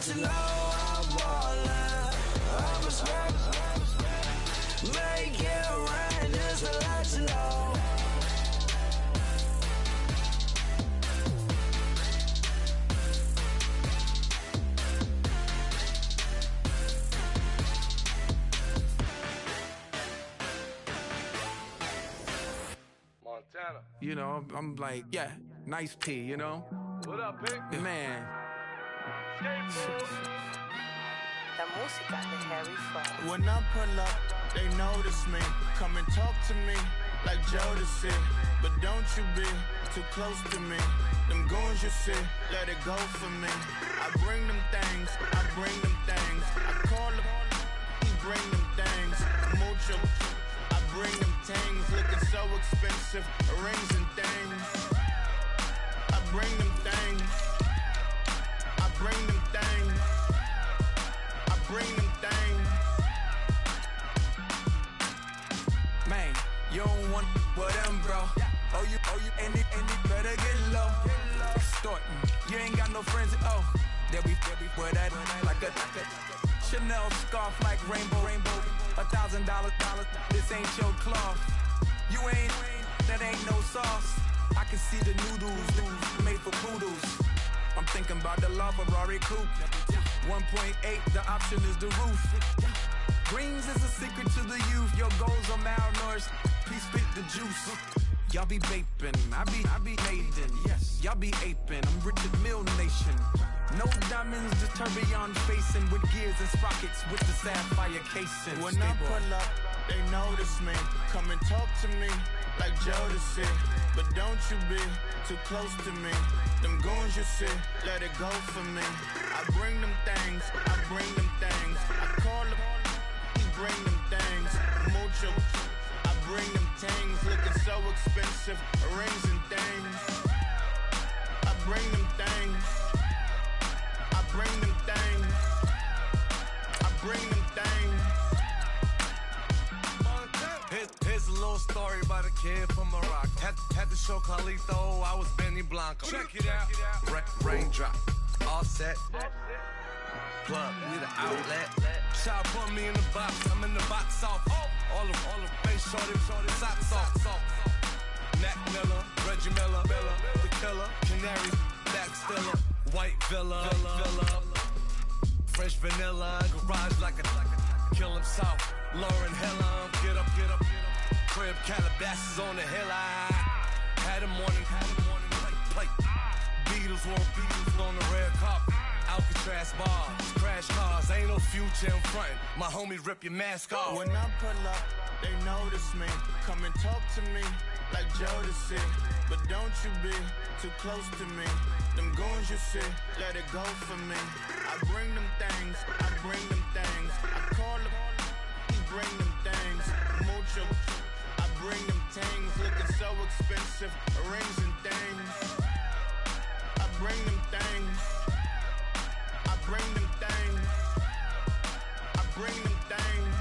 D: let you know I'm ballin'. I'm a smoke. Make it rain just to let you know.
C: Montana.
D: You know, I'm like, yeah, nice P, you know?
C: What up, Pick?
D: Man.
E: La música de Harry Fraud.
D: When I pull up, they notice me. Come and talk to me like Jodeci. But don't you be too close to me. Them goons you see, let it go for me. I bring them things, I bring them things. I call them, he bring them things. Mucho, I bring them things. Looking so expensive, rings and things. I bring them things. I bring them things. I bring them things. Man, you don't want with them, bro. Oh, you, and it better get low. Extorting, you ain't got no friends. Oh, they'll be with that like a Chanel scarf like rainbow. $1,000, this ain't your cloth. You ain't, that ain't no sauce. I can see the noodles made for poodles. I'm thinking about the LaFerrari coupe. 1.8, the option is the roof. Greens is a secret to the youth. Your goals are malnourished. Please spit the juice. Y'all be vaping, I be maiden. Yes, y'all be aping. I'm Richard Mill Nation. No diamonds, just tourbillon facing with gears and sprockets with the sapphire casing. When I pull up, they notice me. Come and talk to me like Jodeci. But don't you be too close to me. Them goons you see, let it go for me. I bring them things, I bring them things. I call them, he bring them things. Mucho, I bring them things. Looking so expensive, rings and things. I bring them things. I bring them things. I bring them things.
C: Here's a little story about a kid from Morocco. Had to show Carlito I was Benny Blanco. Check it out. Raindrop, all set. Plug, we the outlet. Shot put me in the box. I'm in the box off. All the face shorty, socks off. Mac Miller, Reggie Miller, the killer, Canary, back stiller, white villa, fresh vanilla, garage like a kill himself. Lauren Hill, get up. Crib Calabasas on the hill. I had a morning plate. Beatles on the red carpet. Alcatraz bars, crash cars, ain't no future in front. My homies rip your mask off.
D: When I pull up, they notice me. Come and talk to me like Jodeci. But don't you be too close to me. Them goons you see, let it go for me. I bring them things, I bring them things. I call them, he bring them things. Mucho, I bring them things. Looking so expensive, rings and things. I bring them things. I bring them things. I bring them things.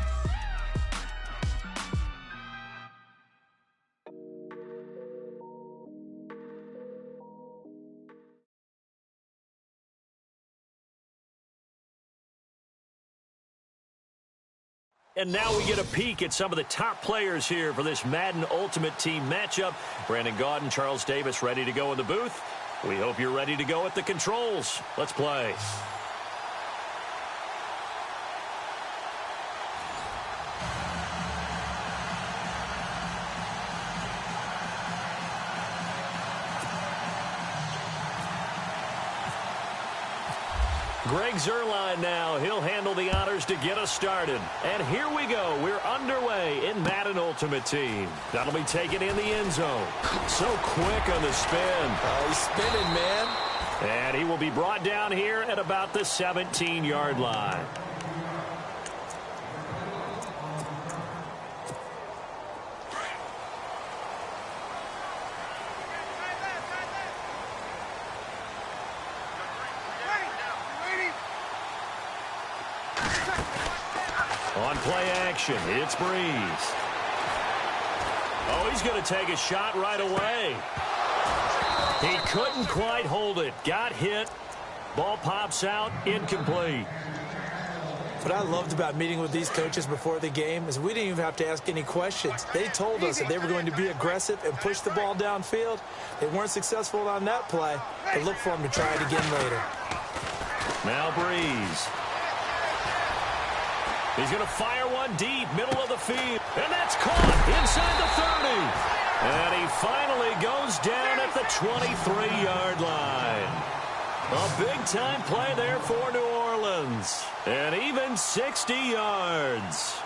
A: And now we get a peek at some of the top players here for this Madden Ultimate Team matchup. Brandon Gaudin, Charles Davis ready to go in the booth. We hope you're ready to go at the controls. Let's play. Greg Zuerlein now. He'll handle the honors to get us started. And here we go. We're underway in Madden Ultimate Team. That'll be taken in the end zone. So quick on the spin.
B: Oh, he's spinning, man.
A: And he will be brought down here at about the 17-yard line. On play action, it's Breeze. Oh, he's going to take a shot right away. He couldn't quite hold it. Got hit. Ball pops out, incomplete.
B: What I loved about meeting with these coaches before the game is we didn't even have to ask any questions. They told us that they were going to be aggressive and push the ball downfield. They weren't successful on that play, but look for them to try it again later.
A: Now Breeze. He's going to fire one deep, middle of the field. And that's caught inside the 30. And he finally goes down at the 23-yard line. A big-time play there for New Orleans. And even 60 yards.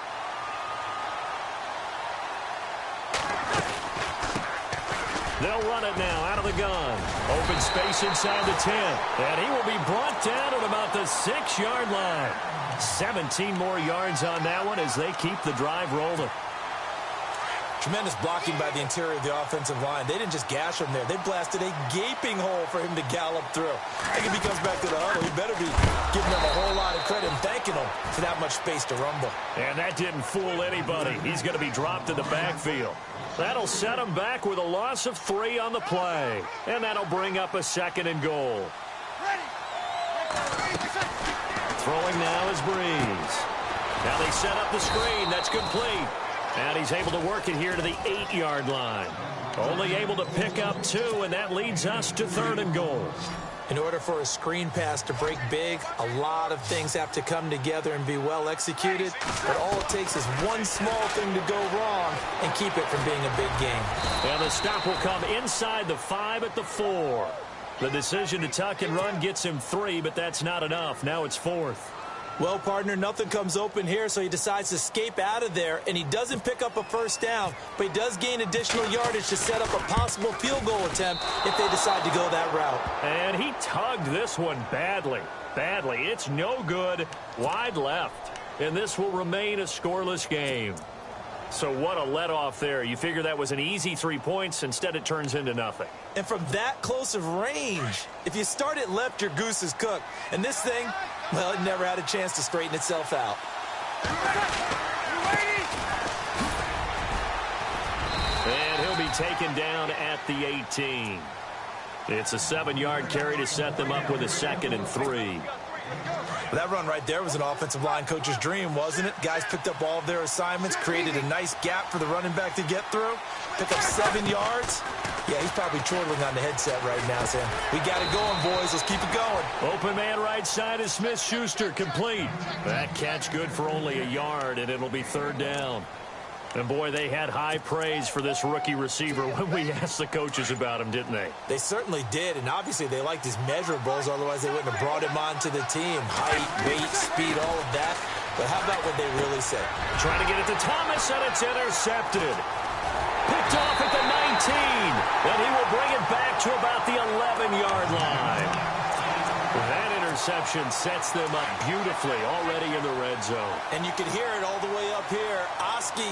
A: They'll run it now out of the gun. Open space inside the 10. And he will be brought down at about the 6-yard line. 17 more yards on that one as they keep the drive rolling.
B: Tremendous blocking by the interior of the offensive line. They didn't just gash him there. They blasted a gaping hole for him to gallop through. I think if he comes back to the huddle, he better be giving them a whole lot of credit and thanking them for that much space to rumble.
A: And that didn't fool anybody. He's going to be dropped in the backfield. That'll set him back with a loss of 3 on the play. And that'll bring up a 2nd and goal. Throwing now is Breeze. Now they set up the screen. That's complete. And he's able to work it here to the 8-yard line. Only able to pick up 2, and that leads us to 3rd and goal.
B: In order for a screen pass to break big, a lot of things have to come together and be well executed. But all it takes is one small thing to go wrong and keep it from being a big game.
A: And the stop will come inside the 5 at the 4. The decision to tuck and run gets him 3, but that's not enough. Now it's 4th.
B: Well, partner, nothing comes open here, so he decides to escape out of there, and he doesn't pick up a first down, but he does gain additional yardage to set up a possible field goal attempt if they decide to go that route.
A: And he tugged this one badly. It's no good. Wide left. And this will remain a scoreless game. So what a let-off there. You figure that was an easy 3 points. Instead, it turns into nothing.
B: And from that close of range, if you start it left, your goose is cooked. And this thing, well, it never had a chance to straighten itself out.
A: And he'll be taken down at the 18. It's a 7-yard carry to set them up with a 2nd and 3.
B: That run right there was an offensive line coach's dream, wasn't it? Guys picked up all of their assignments, created a nice gap for the running back to get through, pick up 7 yards. Yeah, he's probably chortling on the headset right now, saying, we got it going, boys. Let's keep it going.
A: Open man right side is Smith-Schuster, complete. That catch good for only a yard, and it'll be 3rd down. And, boy, they had high praise for this rookie receiver when we asked the coaches about him, didn't they?
B: They certainly did, and obviously they liked his measurables, otherwise they wouldn't have brought him onto the team. Height, weight, speed, all of that. But how about what they really said?
A: Trying to get it to Thomas, and it's intercepted. Picked off at the 19, and he will bring it back to about the 11-yard line. That interception sets them up beautifully already in the red zone.
B: And you can hear it all the way up here. Oski,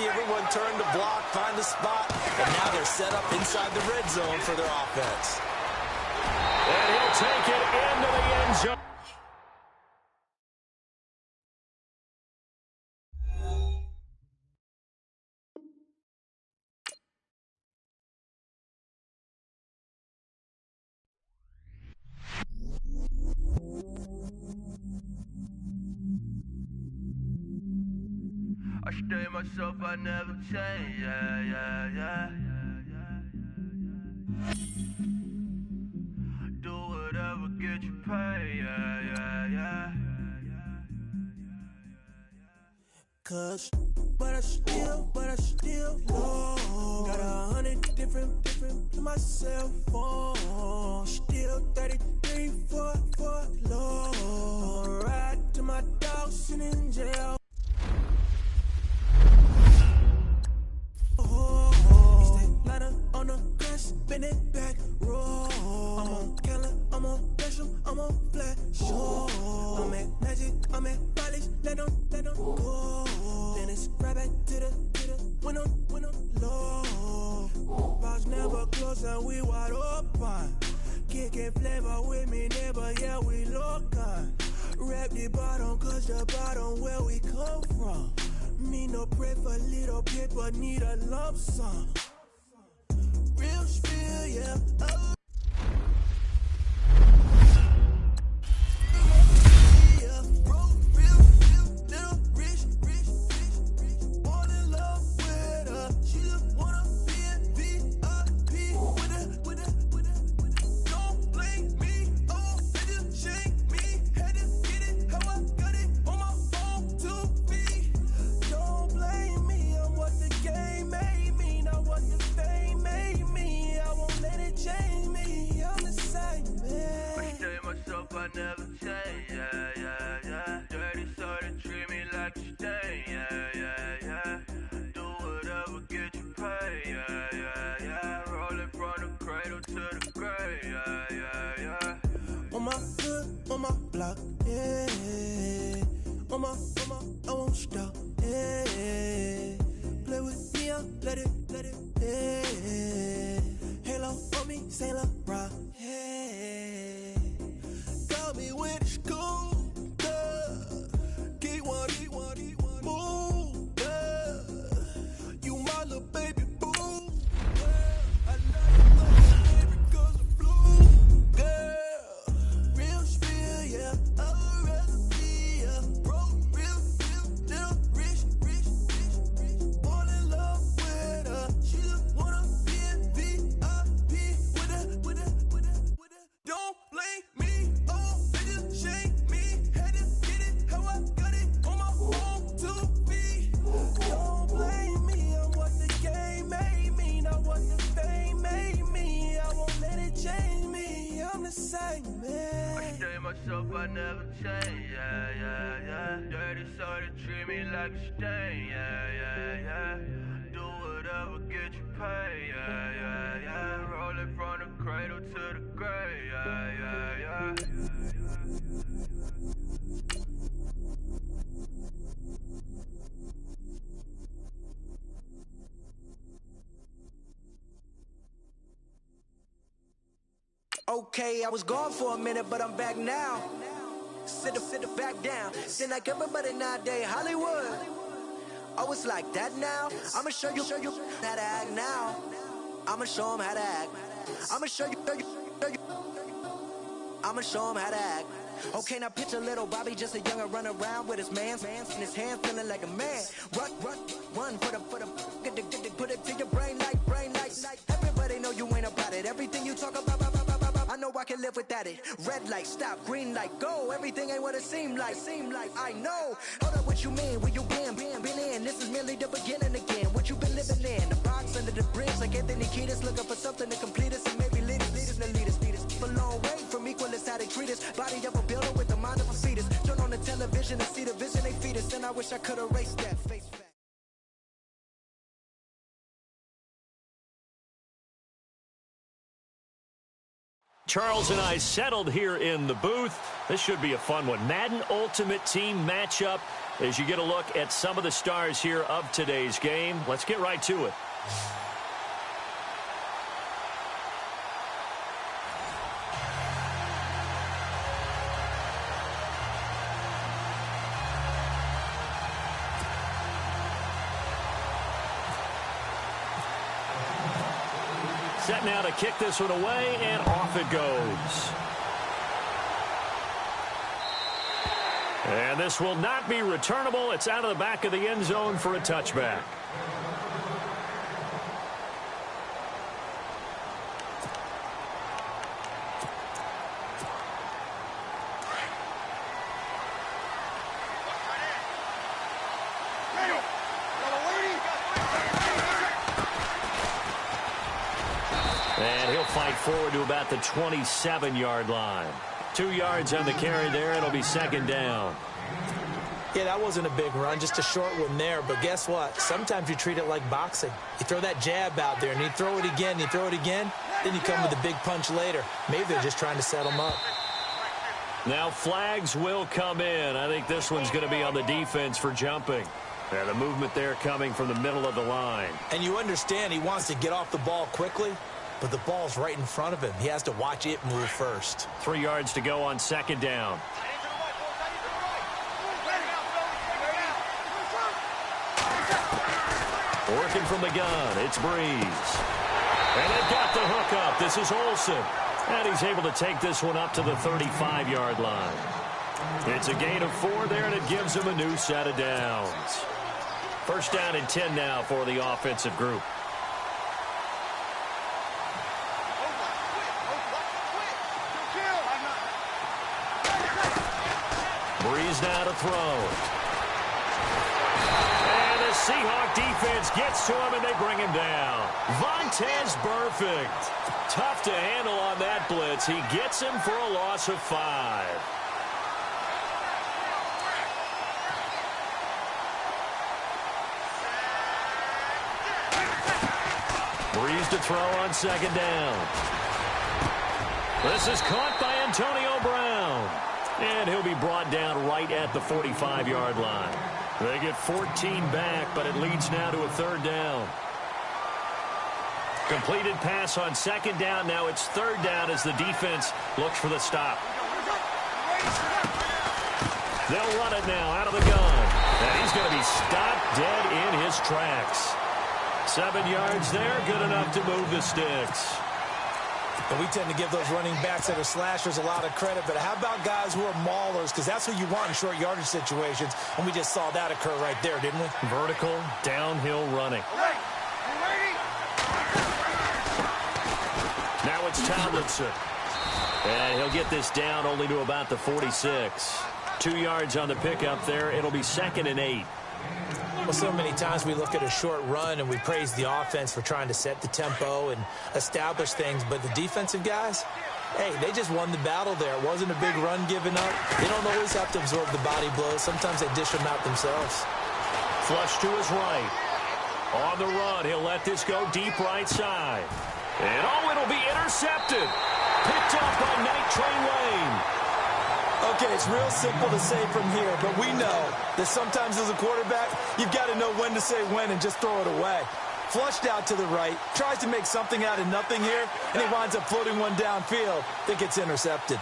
B: everyone turned to block, find a spot, and now they're set up inside the red zone for their offense.
A: And he'll take it into the end zone.
C: I stay myself, I never change, yeah. Do whatever, get you paid, yeah.
D: Cause, but I still low. Got 100 different to my cell phone. Still 33 for low. Ride to my dog sitting in jail. On the grass, spin it back, roll. I'm on Cali, I'm on Bishop, I'm on Flat Show. I'm at Magic, I'm at Polish, let them go. Then it's right back to the when I'm low. Box never close and we wide open. Kicking flavor with me, neighbor, yeah, we local. Rap the bottom, cause the bottom where we come from. Me no pray for little paper, need a lump sum. Real spiel, yeah.
F: my hood, on my block, yeah. On my, I won't stop, yeah. Play with me, I'll let it, yeah. Halo on me, Sailor Rock, yeah. Got me with school, keep one, move, yeah. You my little baby boo, yeah. I love you like a baby 'cause of blue, girl. Real spill, yeah. I'd rather be a broke, real, still rich. Fall in love with her. She just wanna be in VIP with her. Don't blame me, oh, they just shame me. Had to get it how I got it on my own 2 feet. Don't blame me, I'm what the game made me, not what the fame made me. I won't let it change me, I'm the same man.
C: I stay myself, I never change, yeah. Dirty soda, treat me like a stain, yeah. Do whatever, get you paid, yeah. Roll it from the cradle to the grave, yeah.
F: Okay, I was gone for a minute, but I'm back now. Sit back down. Seem like everybody nowadays, Hollywood. Oh, it's like that now. I'ma show you how to act now. I'ma show them how to act. I'ma show you. I'ma show them how to act. Okay, now picture little Bobby, just a youngin' run around with his man's in his hand, feeling like a man. Run, put it to your brain like. Everybody know you ain't about it. Everything you talk about, I know I can live without it. Red light, stop, green light, go. Everything ain't what it seem like. I know. Hold up, what you mean? Where you been in? This is merely the beginning again. What you been living in? The box under the bridge, like Anthony Kiedis, looking for something to complete us and maybe lead us. A long way from equal is how they treat us. Body of a builder with the mind of a fetus. Turn on the television and see the vision they feed us. And I wish I could erase that face fact.
A: Charles and I settled here in the booth. This should be a fun one. Madden Ultimate Team matchup as you get a look at some of the stars here of today's game. Let's get right to it. Set now to kick this one away, and off it goes. And this will not be returnable. It's out of the back of the end zone for a touchback. And he'll fight forward to about the 27-yard line. 2 yards on the carry there. It'll be second down.
B: Yeah, that wasn't a big run, just a short one there. But guess what? Sometimes you treat it like boxing. You throw that jab out there, and you throw it again, then you come with a big punch later. Maybe they're just trying to set them up.
A: Now flags will come in. I think this one's going to be on the defense for jumping. Yeah, the movement there coming from the middle of the line.
B: And you understand he wants to get off the ball quickly, but the ball's right in front of him. He has to watch it move first.
A: 3 yards to go on second down. Working from the gun, it's Breeze. And they've got the hook up. This is Olsen. And he's able to take this one up to the 35-yard line. It's a gain of 4 there, and it gives him a new set of downs. First down and 10 now for the offensive group. Breeze now to throw. And the Seahawk defense gets to him, and they bring him down. Vontaze Burfict. Tough to handle on that blitz. He gets him for a loss of 5. Breeze to throw on second down. This is caught by Antonio Brown. And he'll be brought down right at the 45-yard line. They get 14 back, but it leads now to a third down. Completed pass on second down. Now it's third down as the defense looks for the stop. They'll run it now out of the gun. And he's going to be stopped dead in his tracks. 7 yards there, good enough to move the sticks.
B: And we tend to give those running backs that are slashers a lot of credit, but how about guys who are maulers? Because that's what you want in short yardage situations, and we just saw that occur right there, didn't we?
A: Vertical, downhill running. Now it's Tomlinson. And he'll get this down only to about the 46. 2 yards on the pickup there. It'll be 2nd and 8.
B: Well, so many times we look at a short run and we praise the offense for trying to set the tempo and establish things, but the defensive guys, hey, they just won the battle there. It wasn't a big run given up. They don't always have to absorb the body blows. Sometimes they dish them out themselves.
A: Flush to his right. On the run, he'll let this go deep right side. And oh, it'll be intercepted. Picked off by Night Train Lane.
B: Okay, it's real simple to say from here, but we know that sometimes as a quarterback, you've got to know when to say when and just throw it away. Flushed out to the right, tries to make something out of nothing here, and he winds up floating one downfield that gets intercepted.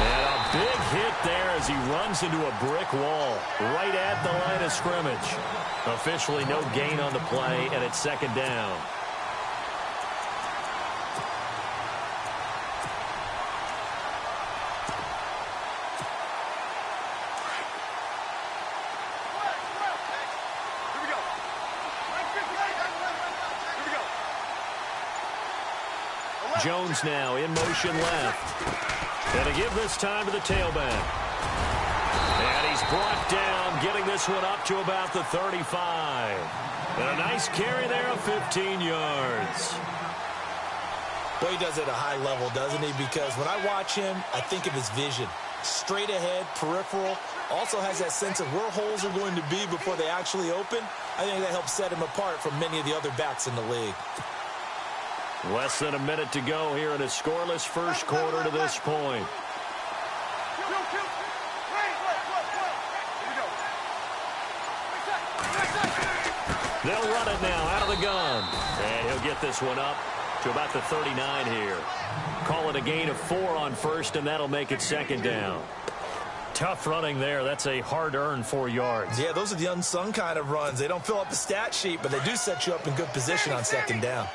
A: And a big hit there as he runs into a brick wall right at the line of scrimmage. Officially no gain on the play, and it's 2nd down. Jones now in motion left. And to give this time to the tailback. And he's brought down, getting this one up to about the 35. And a nice carry there of 15 yards.
B: Boy, he does it at a high level, doesn't he? Because when I watch him, I think of his vision. Straight ahead, peripheral. Also has that sense of where holes are going to be before they actually open. I think that helps set him apart from many of the other backs in the league.
A: Less than a minute to go here in a scoreless first quarter to this point. They'll run it now out of the gun. And he'll get this one up to about the 39 here. Call it a gain of 4 on first, and that'll make it 2nd down. Tough running there. That's a hard-earned 4 yards.
B: Yeah, those are the unsung kind of runs. They don't fill up the stat sheet, but they do set you up in good position on 2nd down.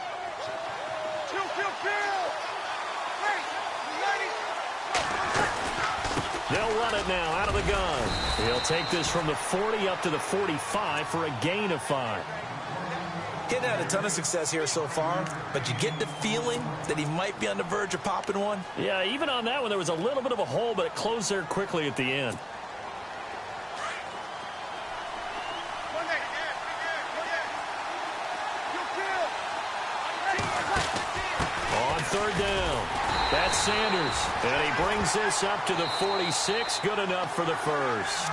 A: They'll run it now out of the gun. He'll take this from the 40 up to the 45 for a gain of 5.
B: He hadn't had a ton of success here so far, but you get the feeling that he might be on the verge of popping one.
A: Yeah, even on that one, there was a little bit of a hole, but it closed there quickly at the end. On 3rd down, that's Sanders, and he brings this up to the 46, good enough for the first.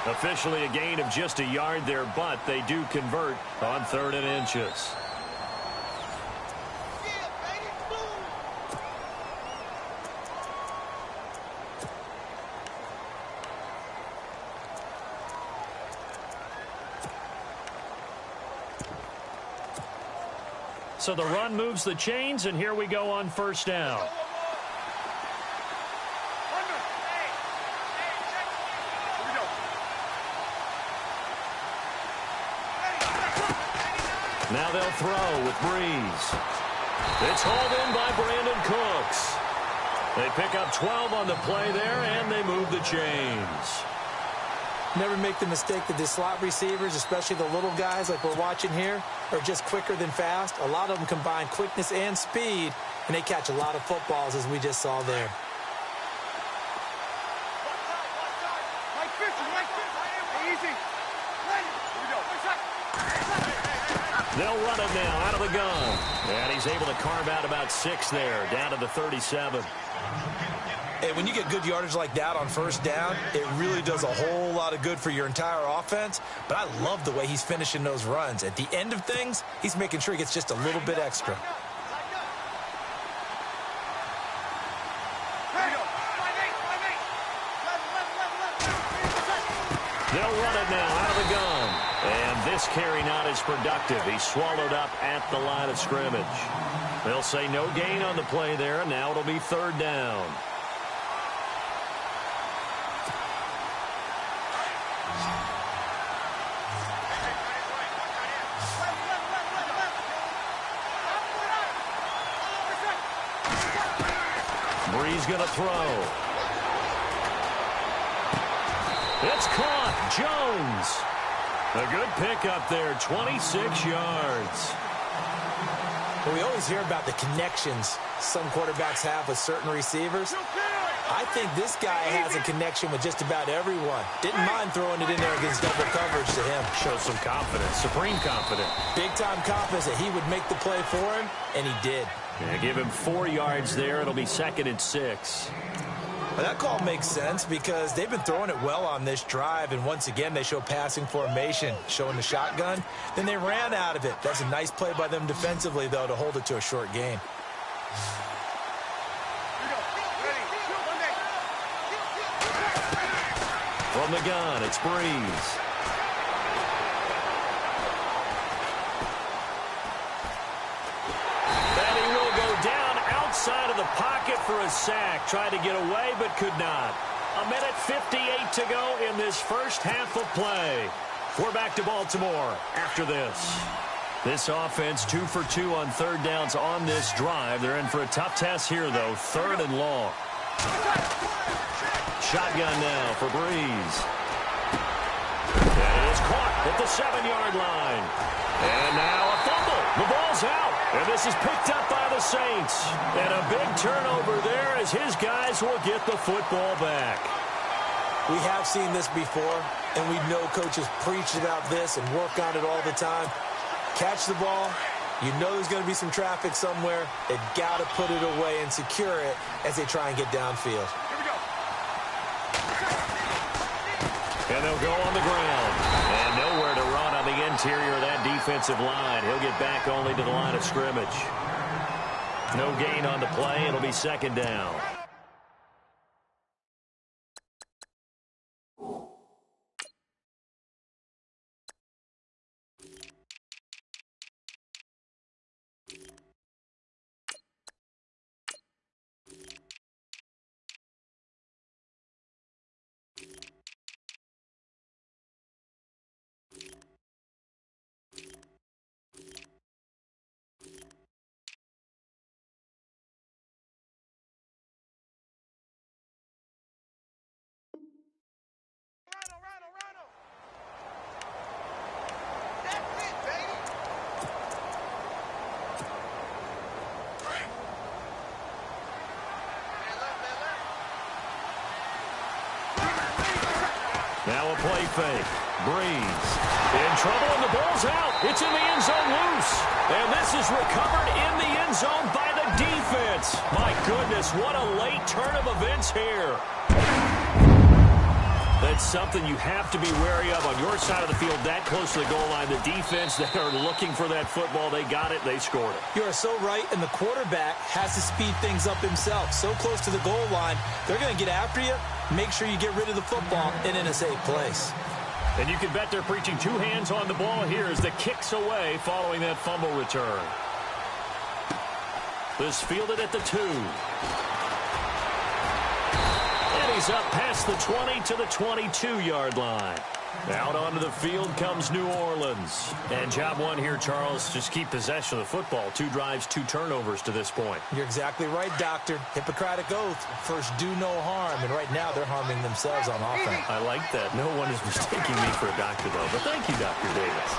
A: Officially a gain of just a yard there, but they do convert on 3rd and inches. So the run moves the chains, and here we go on 1st down. Now they'll throw with Breeze. It's hauled in by Brandon Cooks. They pick up 12 on the play there, and they move the chains.
B: Never make the mistake that the slot receivers, especially the little guys like we're watching here, are just quicker than fast. A lot of them combine quickness and speed, and they catch a lot of footballs, as we just saw there.
A: They'll run it now out of the gun. And he's able to carve out about 6 there, down to the 37.
B: And when you get good yardage like that on first down, it really does a whole lot of good for your entire offense. But I love the way he's finishing those runs. At the end of things, he's making sure he gets just a little bit extra.
A: They'll run it now out of the gun. And this carry not as productive. He's swallowed up at the line of scrimmage. They'll say no gain on the play there, and now it'll be third down. Bree's going to throw. It's caught. Jones. A good pickup there, 26 yards.
B: Well, we always hear about the connections some quarterbacks have with certain receivers. I think this guy has a connection with just about everyone. Didn't mind throwing it in there against double coverage to him.
A: Shows some confidence, supreme confidence.
B: Big-time confidence that he would make the play for him, and he did.
A: Yeah, give him 4 yards there. It'll be 2nd and 6.
B: Well, that call makes sense because they've been throwing it well on this drive, and once again they show passing formation, showing the shotgun. Then they ran out of it. That's a nice play by them defensively, though, to hold it to a short gain.
A: From the gun, it's Breeze. And he will go down outside of the pocket for a sack. Tried to get away, but could not. 1:58 to go in this first half of play. We're back to Baltimore after this. This offense 2 for 2 on third downs on this drive. They're in for a tough test here, though. 3rd and long. Shotgun now for Breeze. And it is caught at the 7-yard line. And now a fumble. The ball's out. And this is picked up by the Saints. And a big turnover there as his guys will get the football back.
B: We have seen this before, and we know coaches preach about this and work on it all the time. Catch the ball. You know there's going to be some traffic somewhere. They've got to put it away and secure it as they try and get downfield.
A: And they'll go on the ground. And nowhere to run on the interior of that defensive line. He'll get back only to the line of scrimmage. No gain on the play. It'll be 2nd down. Now a play fake. Breeze in trouble, and the ball's out. It's in the end zone loose. And this is recovered in the end zone by the defense. My goodness, what a late turn of events here. That's something you have to be wary of on your side of the field, that close to the goal line. The defense, they are looking for that football. They got it. They scored it.
B: You are so right, and the quarterback has to speed things up himself. So close to the goal line, they're going to get after you. Make sure you get rid of the football and in a safe place.
A: And you can bet they're preaching 2 hands on the ball here as the kick's away following that fumble return. This fielded at the 2. And he's up past the 20 to the 22-yard line. Out onto the field comes New Orleans. And job one here, Charles, just keep possession of the football. 2 drives, 2 turnovers to this point.
B: You're exactly right, Doctor. Hippocratic oath. First, do no harm. And right now, they're harming themselves on offense.
A: I like that. No one is mistaking me for a doctor, though. But thank you, Dr. Davis.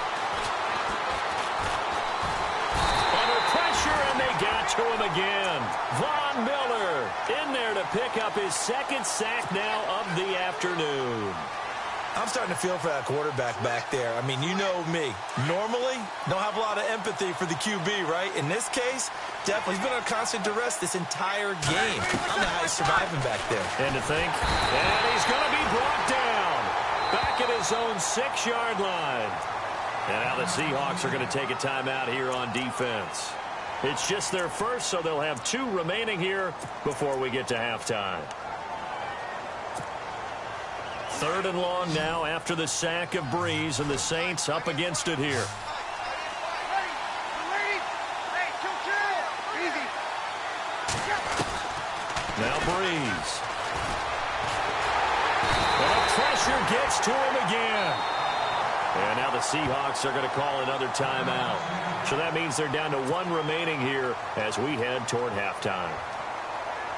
A: Under pressure, and they got to him again. Von Miller in there to pick up his 2nd sack now of the afternoon.
B: I'm starting to feel for that quarterback back there. I mean, you know me. Normally, don't have a lot of empathy for the QB, right? In this case, definitely. He's been under constant duress this entire game. I don't know how he's surviving back there.
A: And to think, and he's going to be brought down back at his own 6-yard line. And now the Seahawks are going to take a timeout here on defense. It's just their first, so they'll have 2 remaining here before we get to halftime. 3rd and long now after the sack of Breeze, and the Saints up against it here. Now Breeze. And the pressure gets to him again. And now the Seahawks are going to call another timeout. So that means they're down to 1 remaining here as we head toward halftime.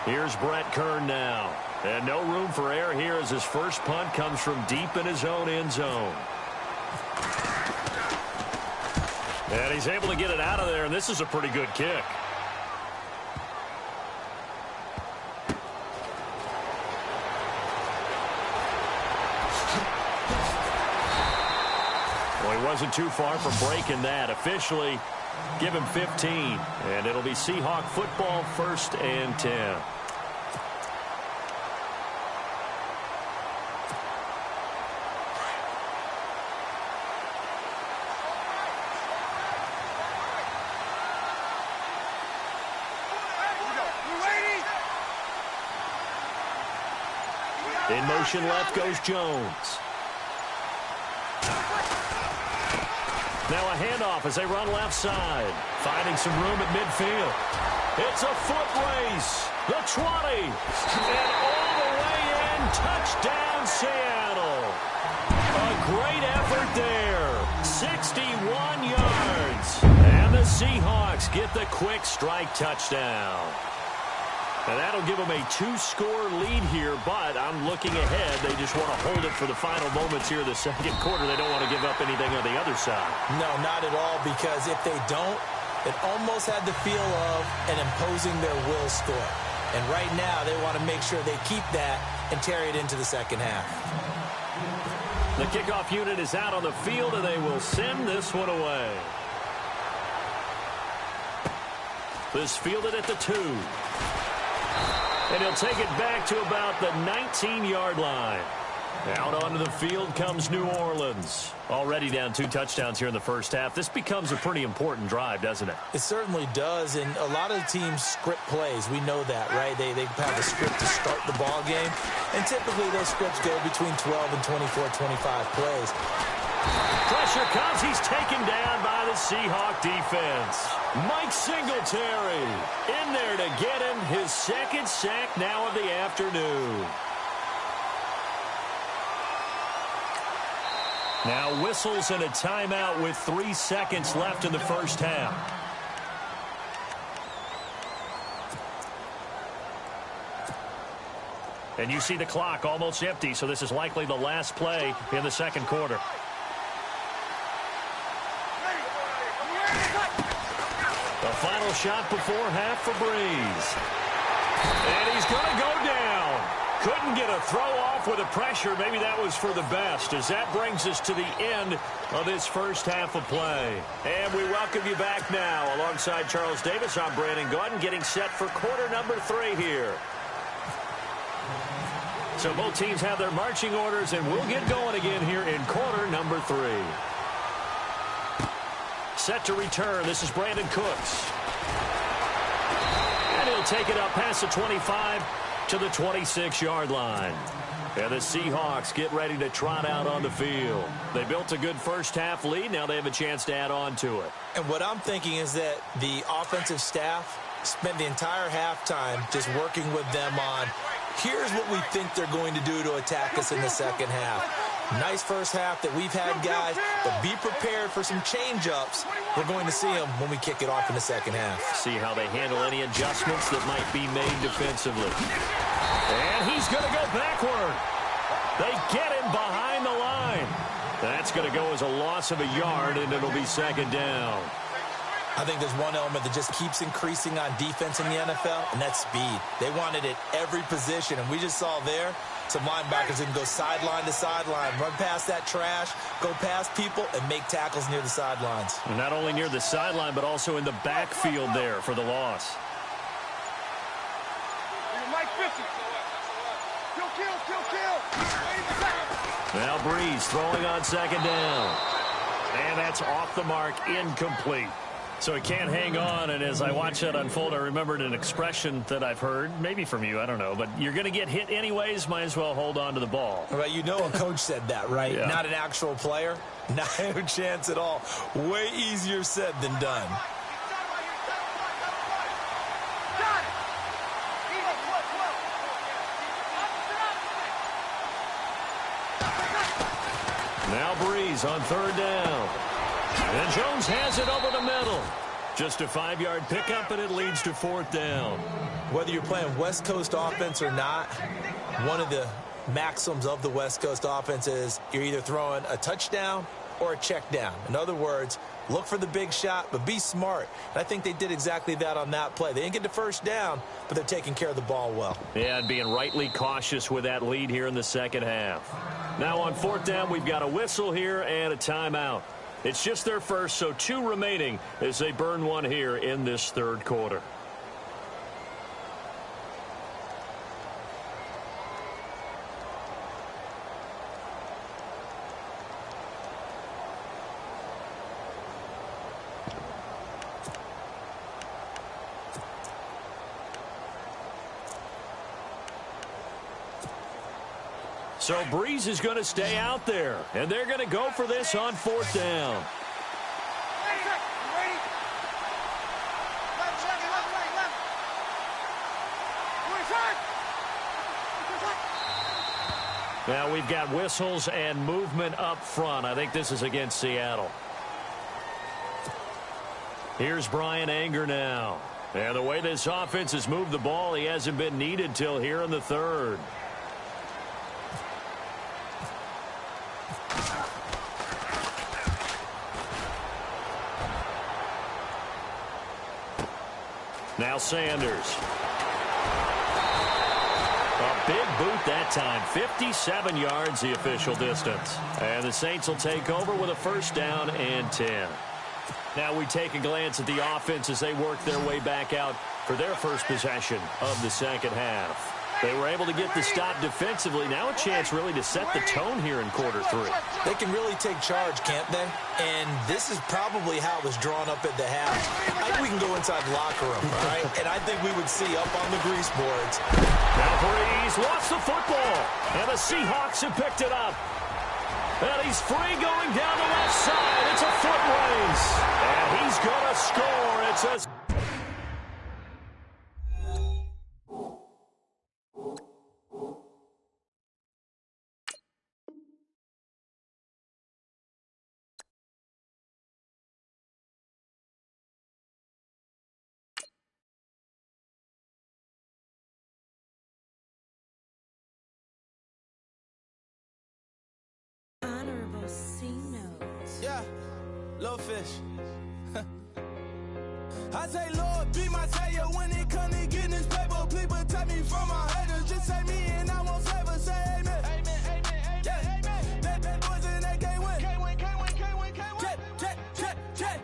A: Here's Brett Kern now. And no room for error here as his first punt comes from deep in his own end zone. And he's able to get it out of there, and this is a pretty good kick. Well, he wasn't too far from breaking that. Officially, give him 15, and it'll be Seahawk football, 1st and 10. In motion left goes Jones. Now a handoff as they run left side. Finding some room at midfield. It's a foot race. The 20. And all the way in. Touchdown, Seattle. A great effort there. 61 yards. And the Seahawks get the quick strike touchdown. And that'll give them a 2-score lead here, but I'm looking ahead. They just want to hold it for the final moments here of the second quarter. They don't want to give up anything on the other side.
B: No, not at all, because if they don't, it almost had the feel of an imposing their will score. And right now, they want to make sure they keep that and carry it into the second half.
A: The kickoff unit is out on the field, and they will send this one away. This fielded at the 2. And he'll take it back to about the 19-yard line. Out onto the field comes New Orleans. Already down 2 touchdowns here in the first half. This becomes a pretty important drive, doesn't it?
B: It certainly does, and a lot of teams script plays. We know that, right? They have a script to start the ball game, and typically those scripts go between 12 and 24, 25 plays.
A: Pressure comes. He's taken down by the Seahawk defense. Mike Singletary in there to get him his 2nd sack now of the afternoon. Now whistles and a timeout with 3 seconds left in the first half. And you see the clock almost empty, so this is likely the last play in the second quarter. The final shot before half for Breeze. And he's going to go down. Couldn't get a throw off with the pressure. Maybe that was for the best, as that brings us to the end of this first half of play. And we welcome you back now. Alongside Charles Davis, I'm Brandon Gaudin, getting set for quarter number 3 here. So both teams have their marching orders, and we'll get going again here in quarter number 3. Set to return. This is Brandon Cooks. And he'll take it up past the 25 to the 26-yard line. And the Seahawks get ready to trot out on the field. They built a good first half lead. Now they have a chance to add on to it.
B: And what I'm thinking is that the offensive staff spent the entire halftime just working with them on, here's what we think they're going to do to attack us in the second half. Nice first half that we've had, guys, but be prepared for some change-ups. We're going to see them when we kick it off in the second half.
A: See how they handle any adjustments that might be made defensively. And he's going to go backward. They get him behind the line. That's going to go as a loss of a yard, and it'll be second down.
B: I think there's one element that just keeps increasing on defense in the NFL, and that's speed. They want it at every position, and we just saw there some linebackers that can go sideline to sideline, run past that trash, go past people, and make tackles near the sidelines.
A: And not only near the sideline, but also in the backfield there for the loss. Now Breeze throwing on second down. And that's off the mark, incomplete. So he can't hang on, and as I watch that unfold, I remembered an expression that I've heard, maybe from you, I don't know, but you're going to get hit anyways, might as well hold on to the ball.
B: Well, you know a coach said that, right?
A: Yeah. Not
B: an actual player. Not a chance at all. Way easier said than done.
A: Now Breeze on third down. And Jones has it over the middle. Just a 5-yard pickup, and it leads to fourth down.
B: Whether you're playing West Coast offense or not, one of the maxims of the West Coast offense is you're either throwing a touchdown or a check down. In other words, look for the big shot, but be smart. And I think they did exactly that on that play. They didn't get the first down, but they're taking care of the ball well.
A: Yeah, and being rightly cautious with that lead here in the second half. Now on fourth down, we've got a whistle here and a timeout. It's just their first, so 2 remaining as they burn one here in this third quarter. So Breeze is going to stay out there, and they're going to go for this on fourth down. Now we've got whistles and movement up front. I think this is against Seattle. Here's Brian Anger now. And the way this offense has moved the ball, he hasn't been needed till here in the third. Now Sanders. A big boot that time. 57 yards the official distance. And the Saints will take over with a first down and 10. Now we take a glance at the offense as they work their way back out for their first possession of the second half. They were able to get the stop defensively. Now a chance really to set the tone here in quarter 3.
B: They can really take charge, can't they? And this is probably how it was drawn up at the half. I think we can go inside the locker room, all right? And I think we would see up on the grease boards.
A: Now Breeze lost the football, and the Seahawks have picked it up. And he's free going down the left side. It's a foot race. And he's going to score. It's a...
F: Yeah, little fish. I say, Lord, be my savior when it comes to getting this paper. Please protect me from my haters. Just say me and I won't save us. Say amen. Amen, amen, yeah. Amen. Bad boys and they can't win. Can't win, can't win, can't win, can't win. Jet.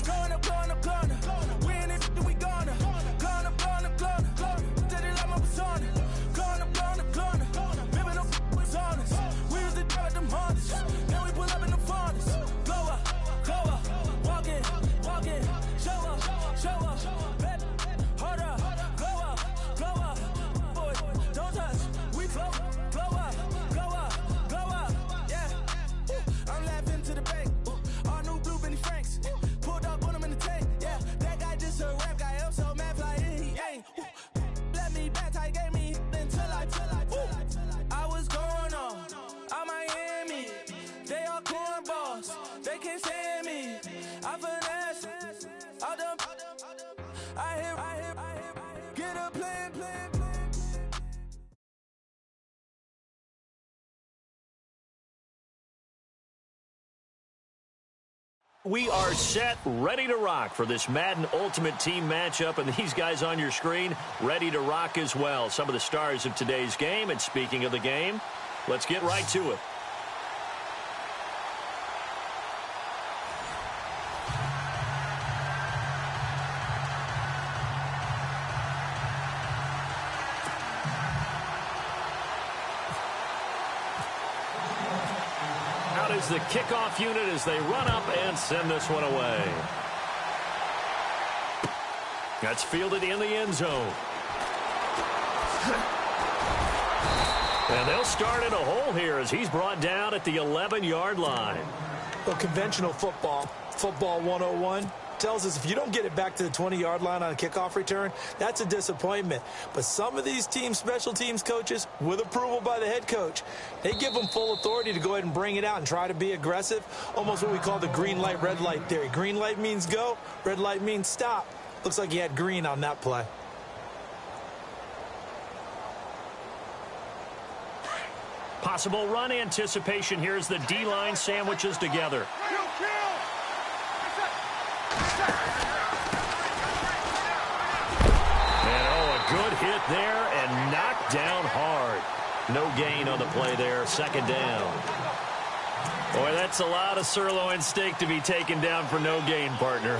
F: Going up, going up, going up. We in it, we gonna. Going up, going up, going up. Did it like my persona. Going up, going up, going up. Living up was honest. We was the drive them Hondas. Then we pull up in the furnace. Go up, walk in, show up, bet, hold up, glow up, boy, don't touch, we flow up,
A: we are set, ready to rock for this Madden Ultimate Team matchup, and these guys on your screen ready to rock as well. Some of the stars of today's game, and speaking of the game, let's get right to it. Is the kickoff unit as they run up and send this one away. That's fielded in the end zone. And they'll start in a hole here as he's brought down at the 11-yard line.
B: Well, conventional football 101, tells us if you don't get it back to the 20-yard line on a kickoff return, that's a disappointment. But some of these special teams coaches, with approval by the head coach, they give them full authority to go ahead and bring it out and try to be aggressive, almost what we call the green light, red light theory. Green light means go, red light means stop. Looks like he had green on that play.
A: Possible run anticipation here as the D-line sandwiches together. Good hit there and knocked down hard. No gain on the play there. Second down. Boy, that's a lot of sirloin steak to be taken down for no gain, partner.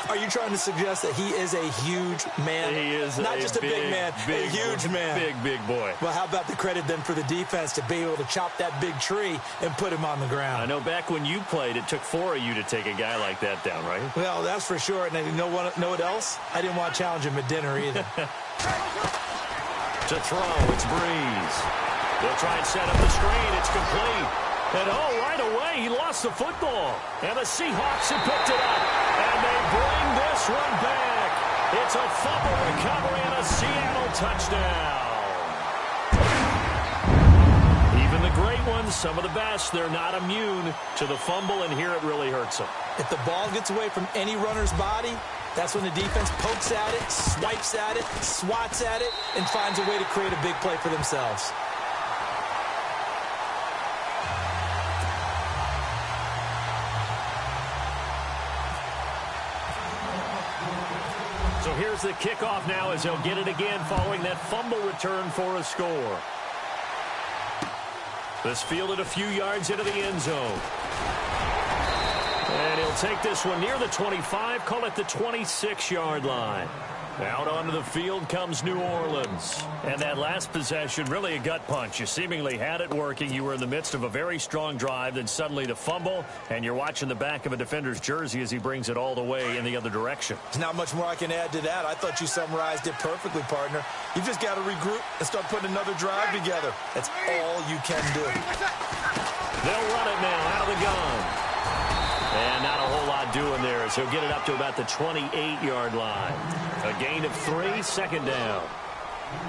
B: Are you trying to suggest that he is a huge man?
A: He is
B: not just a big man, a huge man.
A: Big boy.
B: Well, how about the credit then for the defense to be able to chop that big tree and put him on the ground?
A: I know back when you played, it took 4 of you to take a guy like that down, right?
B: Well, that's for sure. And you know what else? I didn't want to challenge him at dinner either.
A: To throw, it's Breeze. They'll try and set up the screen. It's complete. And, right away, he lost the football. And the Seahawks have picked it up. And they bring this one back. It's a fumble recovery and a Seattle touchdown. Even the great ones, some of the best, they're not immune to the fumble, and here it really hurts them.
B: If the ball gets away from any runner's body, that's when the defense pokes at it, swipes at it, swats at it, and finds a way to create a big play for themselves.
A: So here's the kickoff now as they'll get it again following that fumble return for a score. This fielded a few yards into the end zone. And he'll take this one near the 25, call it the 26-yard line. Out onto the field comes New Orleans. And that last possession, really a gut punch. You seemingly had it working. You were in the midst of a very strong drive, then suddenly the fumble, and you're watching the back of a defender's jersey as he brings it all the way in the other direction.
B: There's not much more I can add to that. I thought you summarized it perfectly, partner. You've just got to regroup and start putting another drive together. That's all you can do.
A: They'll run it now out of the gun. And not a whole lot doing there as he'll get it up to about the 28-yard line. A gain of 3, second down.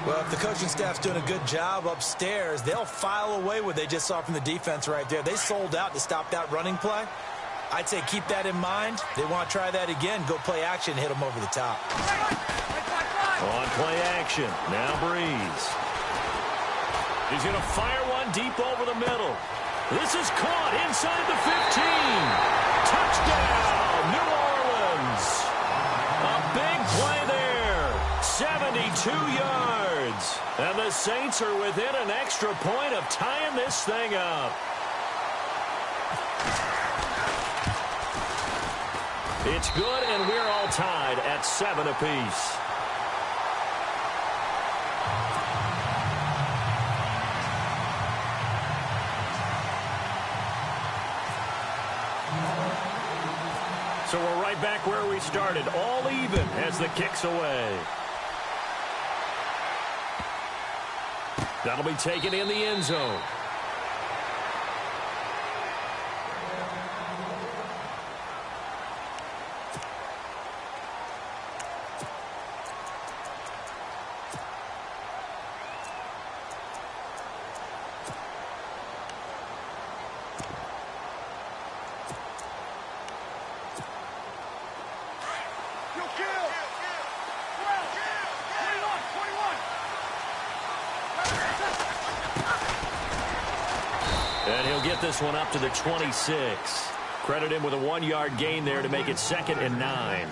B: Well, if the coaching staff's doing a good job upstairs, they'll file away what they just saw from the defense right there. They sold out to stop that running play. I'd say keep that in mind. They want to try that again. Go play action, hit them over the top.
A: On play action. Now Breeze. He's going to fire one deep over the middle. This is caught inside the 15. Touchdown, New Orleans. A big play there. 72 yards. And the Saints are within an extra point of tying this thing up. It's good, and we're all tied at 7 apiece. So we're right back where we started, all even as the kick's away. That'll be taken in the end zone. And he'll get this one up to the 26. Credit him with a 1-yard gain there to make it 2nd and 9.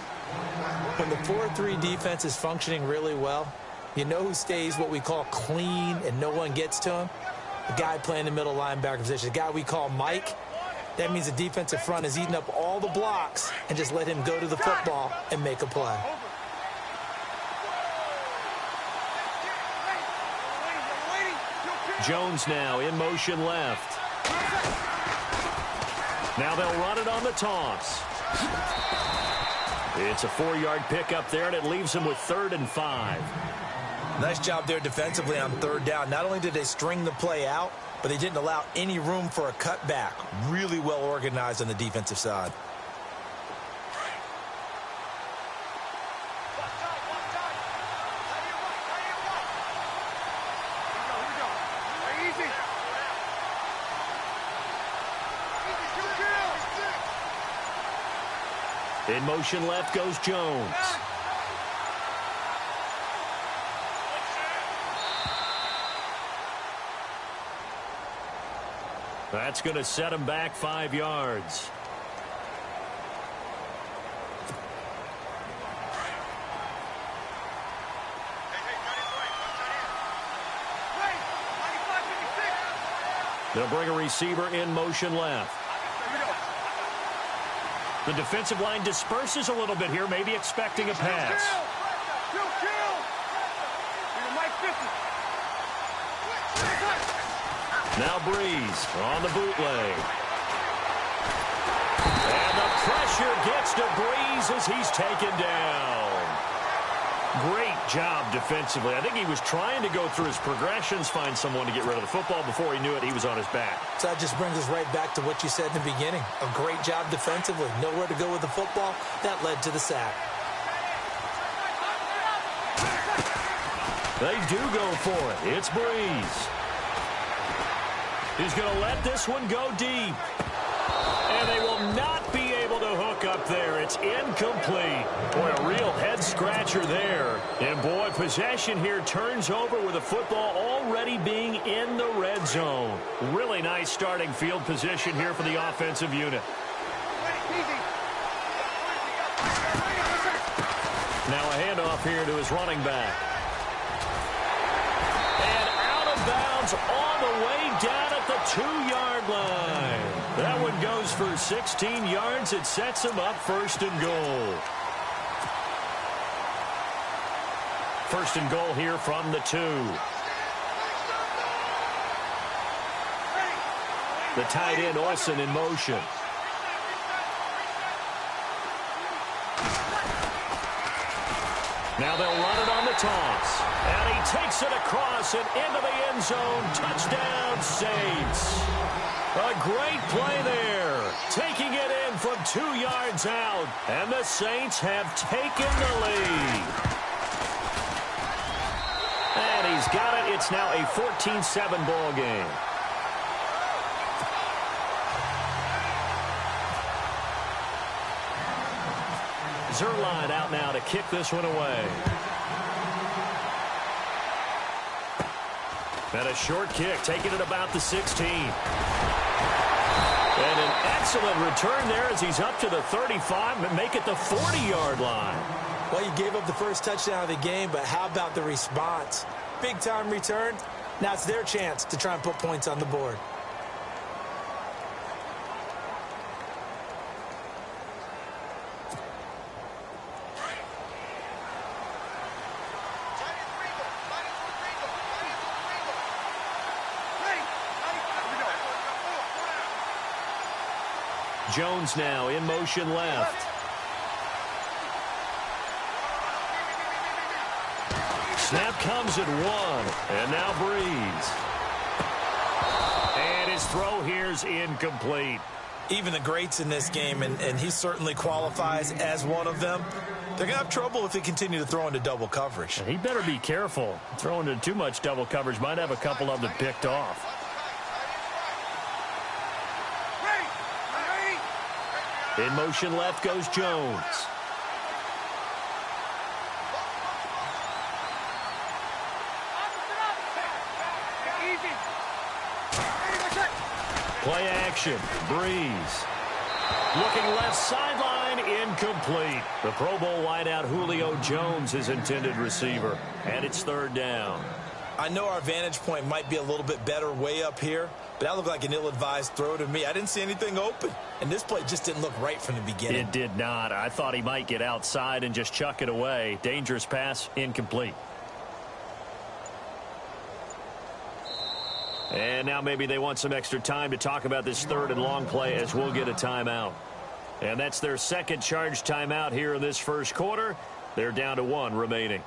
B: When the 4-3 defense is functioning really well, you know who stays what we call clean and no one gets to him? The guy playing the middle linebacker position, the guy we call Mike. That means the defensive front is eating up all the blocks and just let him go to the football and make a play.
A: Jones now in motion left. Now they'll run it on the toss. It's a 4-yard pickup there, and it leaves them with 3rd and 5.
B: Nice job there defensively on 3rd down. Not only did they string the play out, but they didn't allow any room for a cutback. Really well organized on the defensive side.
A: In motion left goes Jones. That's going to set him back 5 yards. They'll bring a receiver in motion left. The defensive line disperses a little bit here, maybe expecting a pass. Now Breeze on the bootleg. And the pressure gets to Breeze as he's taken down. Great job defensively. I think he was trying to go through his progressions, find someone to get rid of the football. Before he knew it, he was on his back.
B: So that just brings us right back to what you said in the beginning. A great job defensively. Nowhere to go with the football. That led to the sack.
A: They do go for it. It's Breeze. He's going to let this one go deep. And they will not be able to hook up there. It's incomplete. Boy, a real head-scratcher there. And, boy, possession here turns over with the football already being in the red zone. Really nice starting field position here for the offensive unit. Now a handoff here to his running back. And out of bounds all the way down at the 2-yard line. That one goes for 16 yards. It sets him up 1st and goal. 1st and goal here from the 2. The tight end Olsen in motion. Now they'll run it on the toss. And he takes it across and into the end zone. Touchdown, Saints. A great play there. Taking it in from 2 yards out. And the Saints have taken the lead. And he's got it. It's now a 14-7 ball game. Zerline out now to kick this one away. And a short kick, taking it about the 16. And an excellent return there as he's up to the 35 and make it the 40-yard line.
B: Well, you gave up the first touchdown of the game, but how about the response? Big-time return. Now it's their chance to try and put points on the board.
A: Jones now in motion left. Snap comes at 1. And now Breeze. And his throw here's incomplete.
B: Even the greats in this game, and he certainly qualifies as one of them, they're going to have trouble if they continue to throw into double coverage.
A: And he better be careful. Throwing into too much double coverage might have a couple of them picked off. In motion left goes Jones. Play action. Breeze. Looking left sideline, incomplete. The Pro Bowl wideout Julio Jones is intended receiver, and it's third down.
B: I know our vantage point might be a little bit better way up here, but that looked like an ill-advised throw to me. I didn't see anything open, and this play just didn't look right from the beginning.
A: It did not. I thought he might get outside and just chuck it away. Dangerous pass, incomplete. And now maybe they want some extra time to talk about this third and long play as we'll get a timeout. And that's their second charge timeout here in this first quarter. They're down to 1 remaining.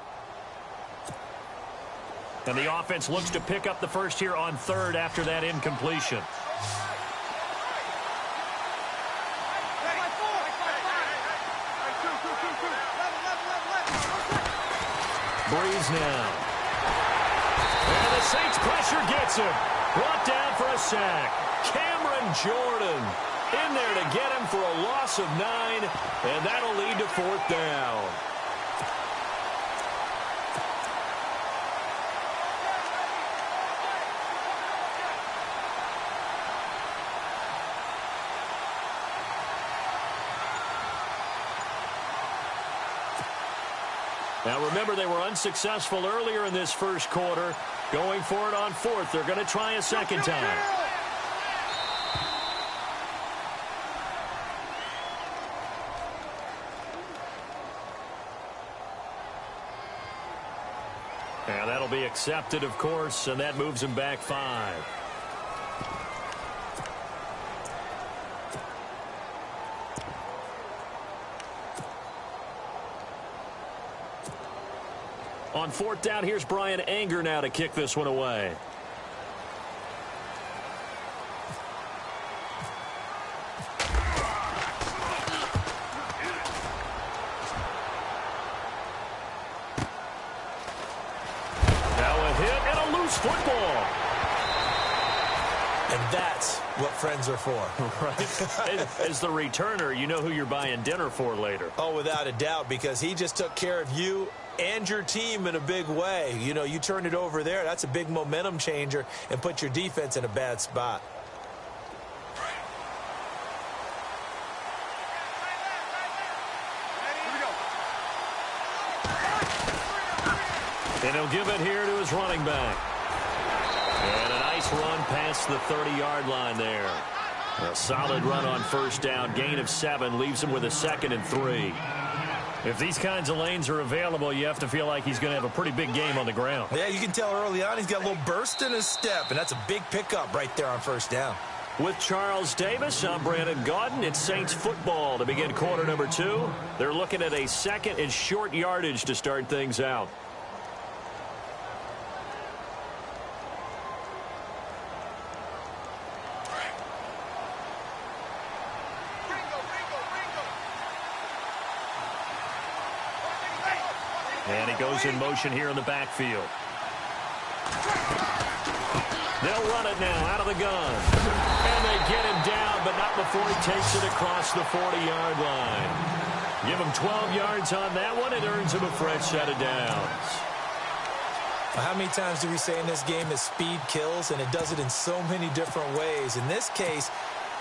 A: And the offense looks to pick up the first here on third after that incompletion. Breeze now. And the Saints pressure gets him. Brought down for a sack. Cameron Jordan in there to get him for a loss of 9, and that'll lead to 4th down. Now, remember, they were unsuccessful earlier in this first quarter. Going for it on 4th. They're going to try a second time. And that'll be accepted, of course, and that moves him back 5. On 4th down, here's Brian Anger now to kick this one away. Now a hit and a loose football.
B: And that's what friends are for.
A: Right? As the returner, you know who you're buying dinner for later.
B: Oh, without a doubt, because he just took care of you and your team in a big way. You know, you turn it over there, that's a big momentum changer and put your defense in a bad spot.
A: And he'll give it here to his running back. And a nice run past the 30-yard line there. A solid run on first down. Gain of 7 leaves him with a 2nd and 3. If these kinds of lanes are available, you have to feel like he's going to have a pretty big game on the ground.
B: Yeah, you can tell early on he's got a little burst in his step, and that's a big pickup right there on first down.
A: With Charles Davis, I'm Brandon Gaudin. It's Saints football to begin quarter number 2. They're looking at a 2nd and short yardage to start things out. And he goes in motion here in the backfield. They'll run it now out of the gun. And they get him down, but not before he takes it across the 40-yard line. Give him 12 yards on that one. It earns him a fresh set of downs.
B: How many times do we say in this game that speed kills, and it does it in so many different ways? In this case,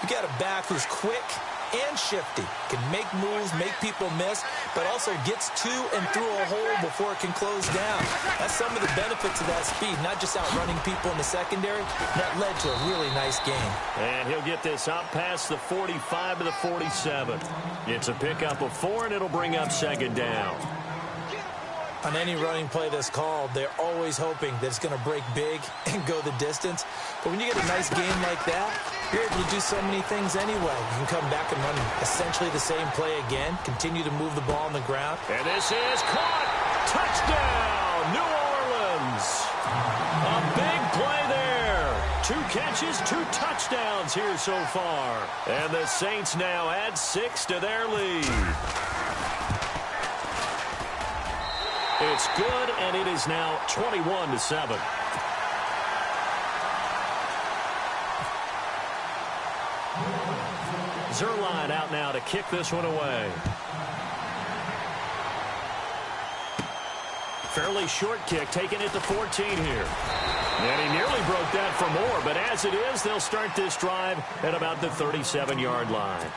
B: you got a back who's quick and shifty, can make moves, make people miss, but also gets to and through a hole before it can close down. That's some of the benefits of that speed, not just outrunning people in the secondary. That led to a really nice game.
A: And he'll get this up past the 45 to the 47. It's a pickup of 4, and it'll bring up 2nd down.
B: On any running play that's called, they're always hoping that it's going to break big and go the distance. But when you get a nice game like that, you're able to do so many things anyway. You can come back and run essentially the same play again, continue to move the ball on the ground.
A: And this is caught. Touchdown, New Orleans. A big play there. 2 catches, 2 touchdowns here so far. And the Saints now add 6 to their lead. It's good, and it is now 21-7. Zerline out now to kick this one away. Fairly short kick, taking it to 14 here. And he nearly broke that for more, but as it is, they'll start this drive at about the 37-yard line.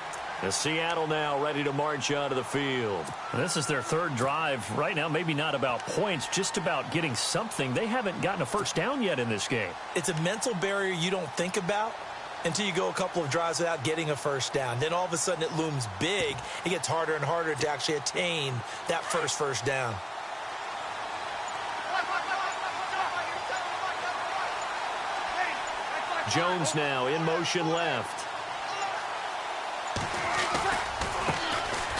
A: And Seattle now ready to march onto the field.
G: This is their third drive. Right now, maybe not about points, just about getting something. They haven't gotten a first down yet in this game.
B: It's a mental barrier you don't think about until you go a couple of drives without getting a first down. Then all of a sudden it looms big. It gets harder and harder to actually attain that first down.
A: Jones now in motion left.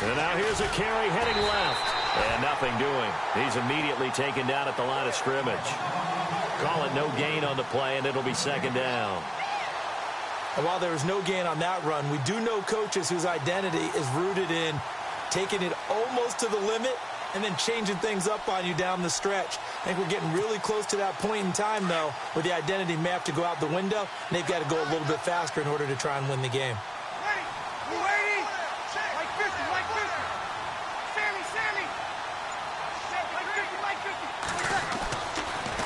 A: And now here's a carry heading left. And nothing doing. He's immediately taken down at the line of scrimmage. Call it no gain on the play, and it'll be second down.
B: And while there was no gain on that run, we do know coaches whose identity is rooted in taking it almost to the limit and then changing things up on you down the stretch. I think we're getting really close to that point in time, though, where the identity may have to go out the window, and they've got to go a little bit faster in order to try and win the game.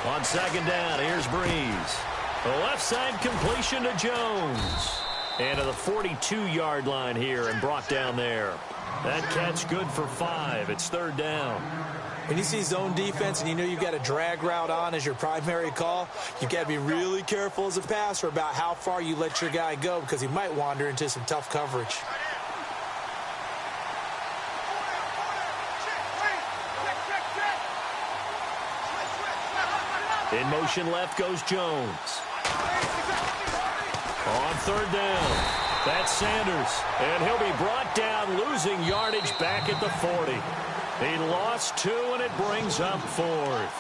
A: On second down, here's Breeze. The left side completion to Jones. And to the 42-yard line here and brought down there. That catch good for 5. It's third down.
B: When you see zone defense and you know you've got a drag route on as your primary call, you've got to be really careful as a passer about how far you let your guy go because he might wander into some tough coverage.
A: In motion left goes Jones. On third down, that's Sanders. And he'll be brought down, losing yardage back at the 40. He lost 2, and it brings up 4th.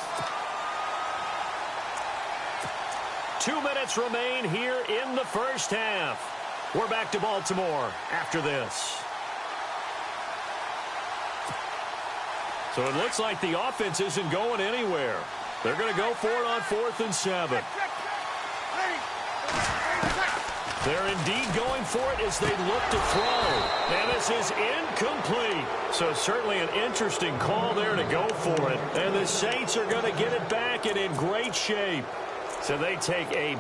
A: 2 minutes remain here in the first half. We're back to Baltimore after this. So it looks like the offense isn't going anywhere. They're going to go for it on 4th and 7. They're indeed going for it as they look to throw. And this is incomplete. So certainly an interesting call there to go for it. And the Saints are going to get it back and in great shape. So they take a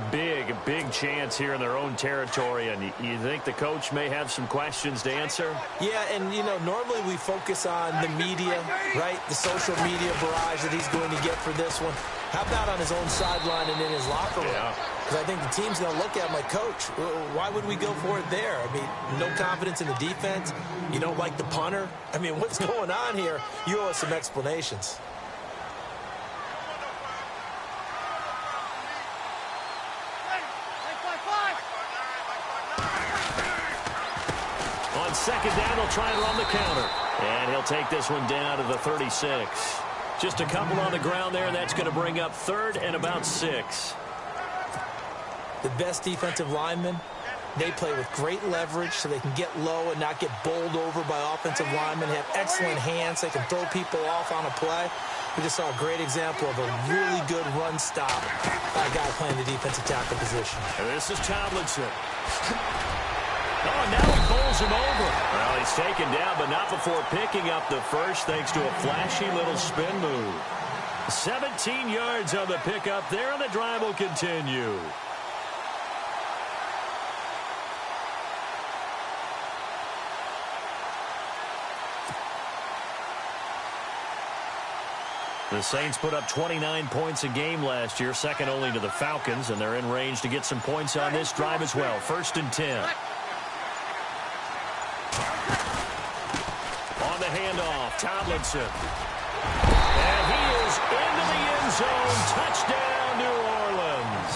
A: big chance here in their own territory. And you think the coach may have some questions to answer?
B: Yeah, and, you know, normally we focus on the media, right? The social media barrage that he's going to get for this one. How about on his own sideline and in his locker room? Because I think the team's going to look at him like, Coach, why would we go for it there? I mean, no confidence in the defense. You don't like the punter. I mean, what's going on here? You owe us some explanations.
A: On second down, they'll try and run the counter. And he'll take this one down to the 36. Just a couple on the ground there, and that's going to bring up 3rd and about 6.
B: The best defensive linemen, they play with great leverage so they can get low and not get bowled over by offensive linemen. They have excellent hands. They can throw people off on a play. We just saw a great example of a really good run stop by a guy playing the defensive tackle position.
A: And this is Tomlinson. Oh, now he bowls him over. Well, he's taken down, but not before picking up the first thanks to a flashy little spin move. 17 yards on the pickup there, and the drive will continue. The Saints put up 29 points a game last year, second only to the Falcons, and they're in range to get some points on this drive as well. 1st and 10. On the handoff, Tomlinson. And he is into the end zone. Touchdown, New Orleans.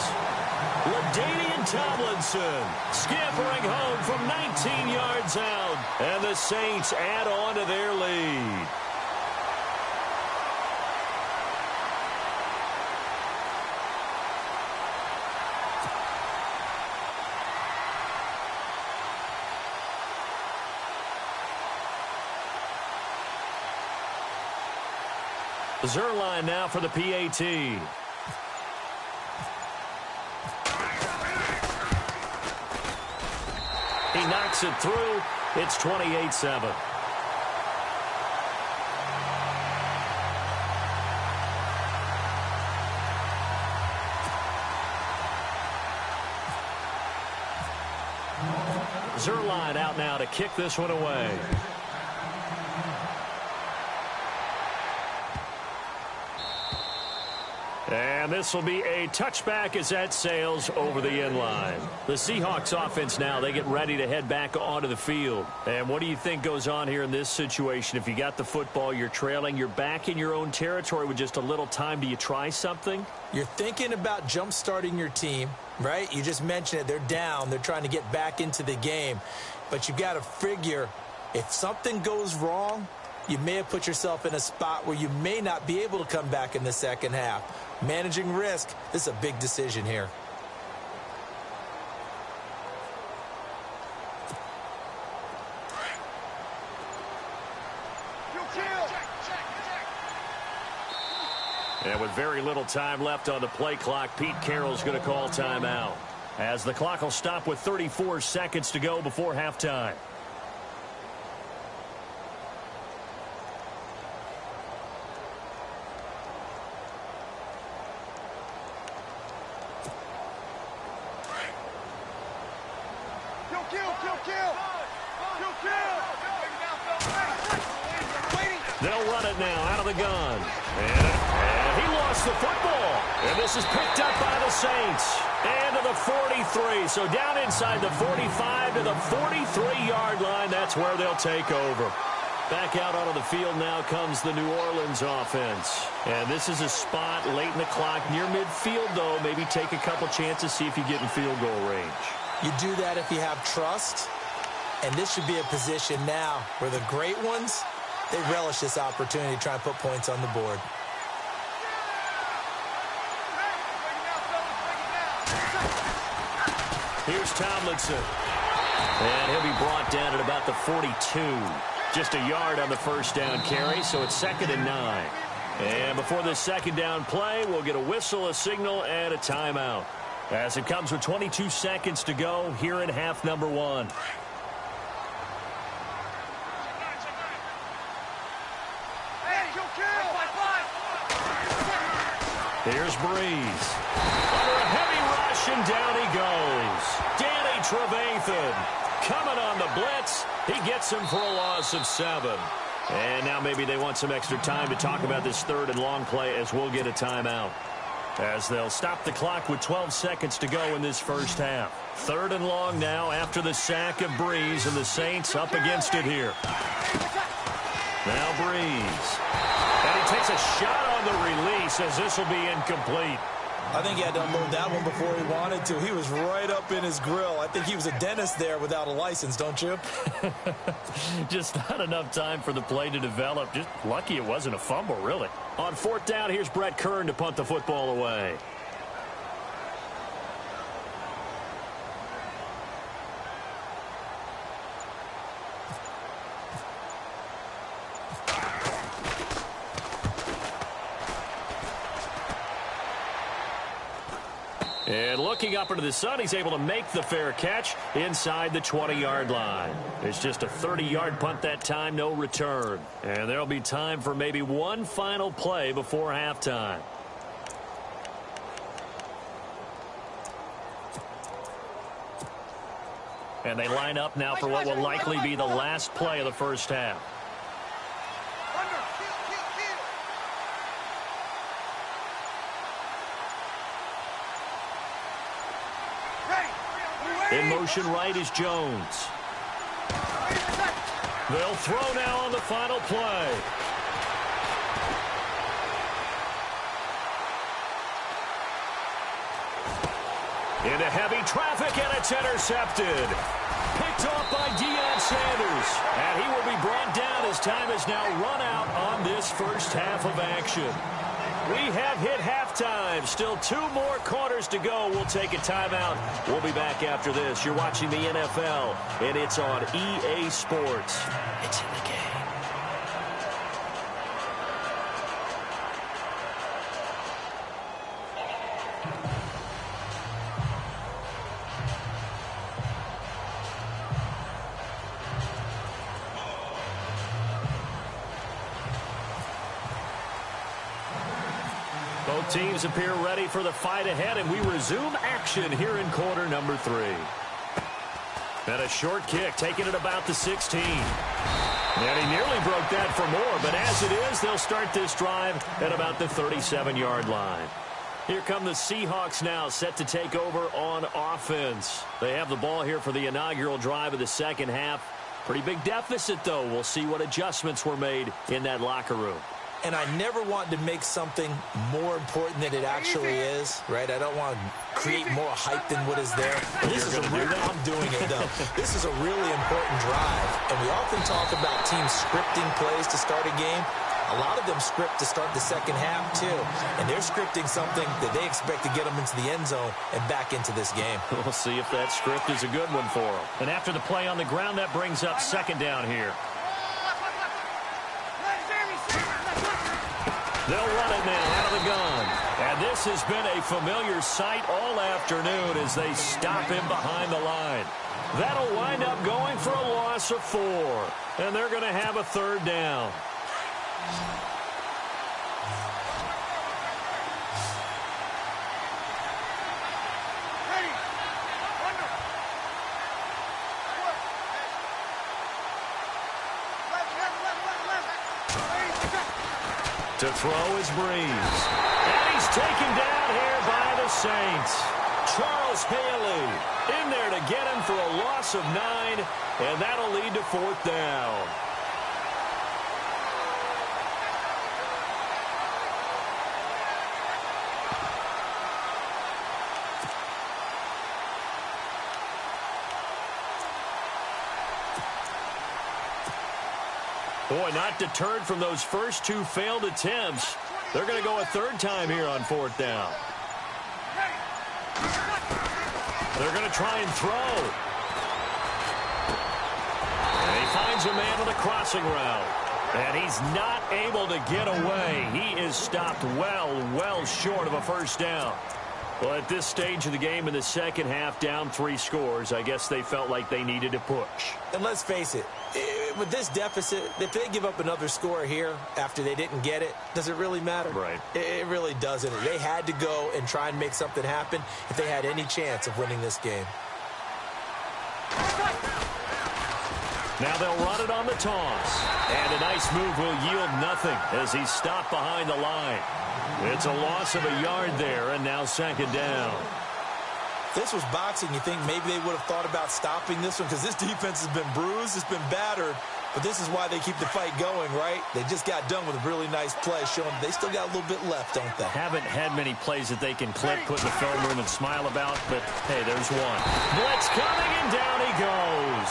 A: LaDainian Tomlinson scampering home from 19 yards out. And the Saints add on to their lead. Zerline now for the PAT. He knocks it through. It's 28-7. Zerline out now to kick this one away. And this will be a touchback as that sails over the end line. The Seahawks offense now, they get ready to head back onto the field. And what do you think goes on here in this situation? If you got the football, you're trailing, you're back in your own territory with just a little time. Do you try something?
B: You're thinking about jump-starting your team, right? You just mentioned it. They're down. They're trying to get back into the game. But you've got to figure if something goes wrong, you may have put yourself in a spot where you may not be able to come back in the second half. Managing risk, this is a big decision here.
A: And with very little time left on the play clock, Pete Carroll's going to call timeout, as the clock will stop with 34 seconds to go before halftime. They'll run it now out of the gun. And he lost the football. And this is picked up by the Saints. And to the 43. So down inside the 45 to the 43-yard line. That's where they'll take over. Back out onto the field now comes the New Orleans offense. And this is a spot late in the clock near midfield, though. Maybe take a couple chances, see if you get in field goal range.
B: You do that if you have trust. And this should be a position now where the great ones, they relish this opportunity to try and put points on the board.
A: Here's Tomlinson. And he'll be brought down at about the 42. Just a yard on the first down carry, so it's 2nd and 9. And before this second down play, we'll get a whistle, a signal, and a timeout, as it comes with 22 seconds to go here in half number 1. Here's Breeze. Under a heavy rush, and down he goes. Danny Trevathan coming on the blitz. He gets him for a loss of 7. And now maybe they want some extra time to talk about this 3rd and long play, as we'll get a timeout, as they'll stop the clock with 12 seconds to go in this first half. 3rd and long now after the sack of Breeze, and the Saints up against it here. Now Breeze. And he takes a shot on the release, as this will be incomplete.
B: I think he had to unload that one before he wanted to. He was right up in his grill. I think he was a dentist there without a license, don't you?
G: Just not enough time for the play to develop. Just lucky it wasn't a fumble, really.
A: On 4th down, here's Brett Kern to punt the football away. And looking up into the sun, he's able to make the fair catch inside the 20-yard line. It's just a 30-yard punt that time, no return. And there'll be time for maybe one final play before halftime. And they line up now for what will likely be the last play of the first half. In motion right is Jones. They'll throw now on the final play. Into heavy traffic, and it's intercepted. Picked off by Deion Sanders. And he will be brought down as time is now run out on this first half of action. We have hit halftime. Still 2 more quarters to go. We'll take a timeout. We'll be back after this. You're watching the NFL, and it's on EA Sports. It's in the game. Both teams appear ready for the fight ahead, and we resume action here in quarter number 3. And a short kick, taking it about the 16. And he nearly broke that for more, but as it is, they'll start this drive at about the 37-yard line. Here come the Seahawks now, set to take over on offense. They have the ball here for the inaugural drive of the second half. Pretty big deficit, though. We'll see what adjustments were made in that locker room.
B: And I never want to make something more important than it actually is, right? I don't want to create more hype than what is there. This is I'm doing it, though. This is a really important drive. And we often talk about teams scripting plays to start a game. A lot of them script to start the second half, too. And they're scripting something that they expect to get them into the end zone and back into this game.
A: We'll see if that script is a good one for them.
G: And after the play on the ground, that brings up second down here.
A: They'll run it now out of the gun. And this has been a familiar sight all afternoon as they stop him behind the line. That'll wind up going for a loss of 4. And they're going to have a third down. To throw is Breeze. And he's taken down here by the Saints. Charles Haley in there to get him for a loss of 9, and that'll lead to fourth down. Boy, not deterred from those first 2 failed attempts. They're going to go a third time here on fourth down. They're going to try and throw. And he finds a man on the crossing route. And he's not able to get away. He is stopped well short of a first down. Well, at this stage of the game in the second half, down 3 scores, I guess they felt like they needed to push.
B: And let's face it, with this deficit, if they give up another score here after they didn't get it, does it really matter?
A: Right.
B: It really doesn't. They had to go and try and make something happen if they had any chance of winning this game.
A: Now they'll run it on the toss. And a nice move will yield nothing as he's stopped behind the line. It's a loss of a yard there, and now second down.
B: If this was boxing, you think maybe they would have thought about stopping this one because this defense has been bruised, it's been battered, but this is why they keep the fight going, right? They just got done with a really nice play, showing they still got a little bit left, don't they?
A: Haven't had many plays that they can clip, put in the film room, and smile about, but hey, there's one. Blitz coming, and down he goes.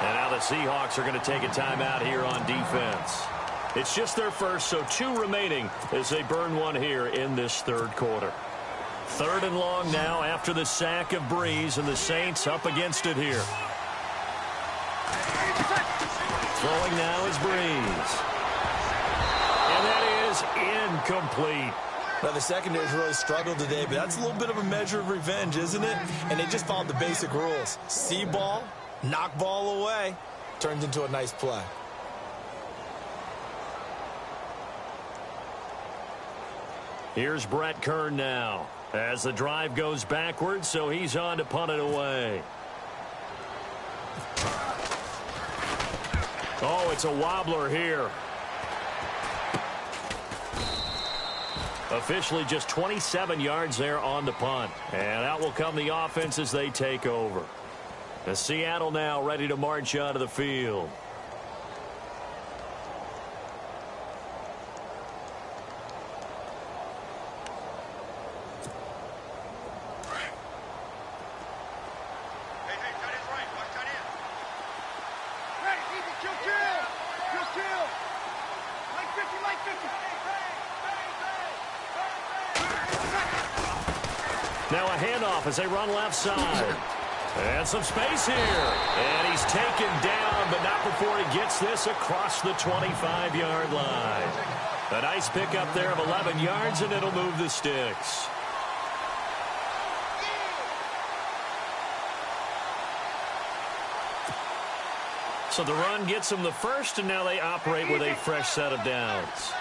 A: And now the Seahawks are going to take a timeout here on defense. It's just their first, so 2 remaining as they burn one here in this third quarter. Third and long now after the sack of Breeze, and the Saints up against it here. Throwing now is Breeze. And that is incomplete.
B: Now, the secondary's really struggled today, but that's a little bit of a measure of revenge, isn't it? And they just followed the basic rules. See ball, knock ball away, turns into a nice play.
A: Here's Brett Kern now as the drive goes backwards, so he's on to punt it away. Oh, it's a wobbler here. Officially just 27 yards there on the punt. And out will come the offense as they take over. The Seattle now ready to march onto the field. Now a handoff as they run left side. And some space here. And he's taken down, but not before he gets this across the 25-yard line. A nice pickup there of 11 yards, and it'll move the sticks. So the run gets them the first, and now they operate with a fresh set of downs.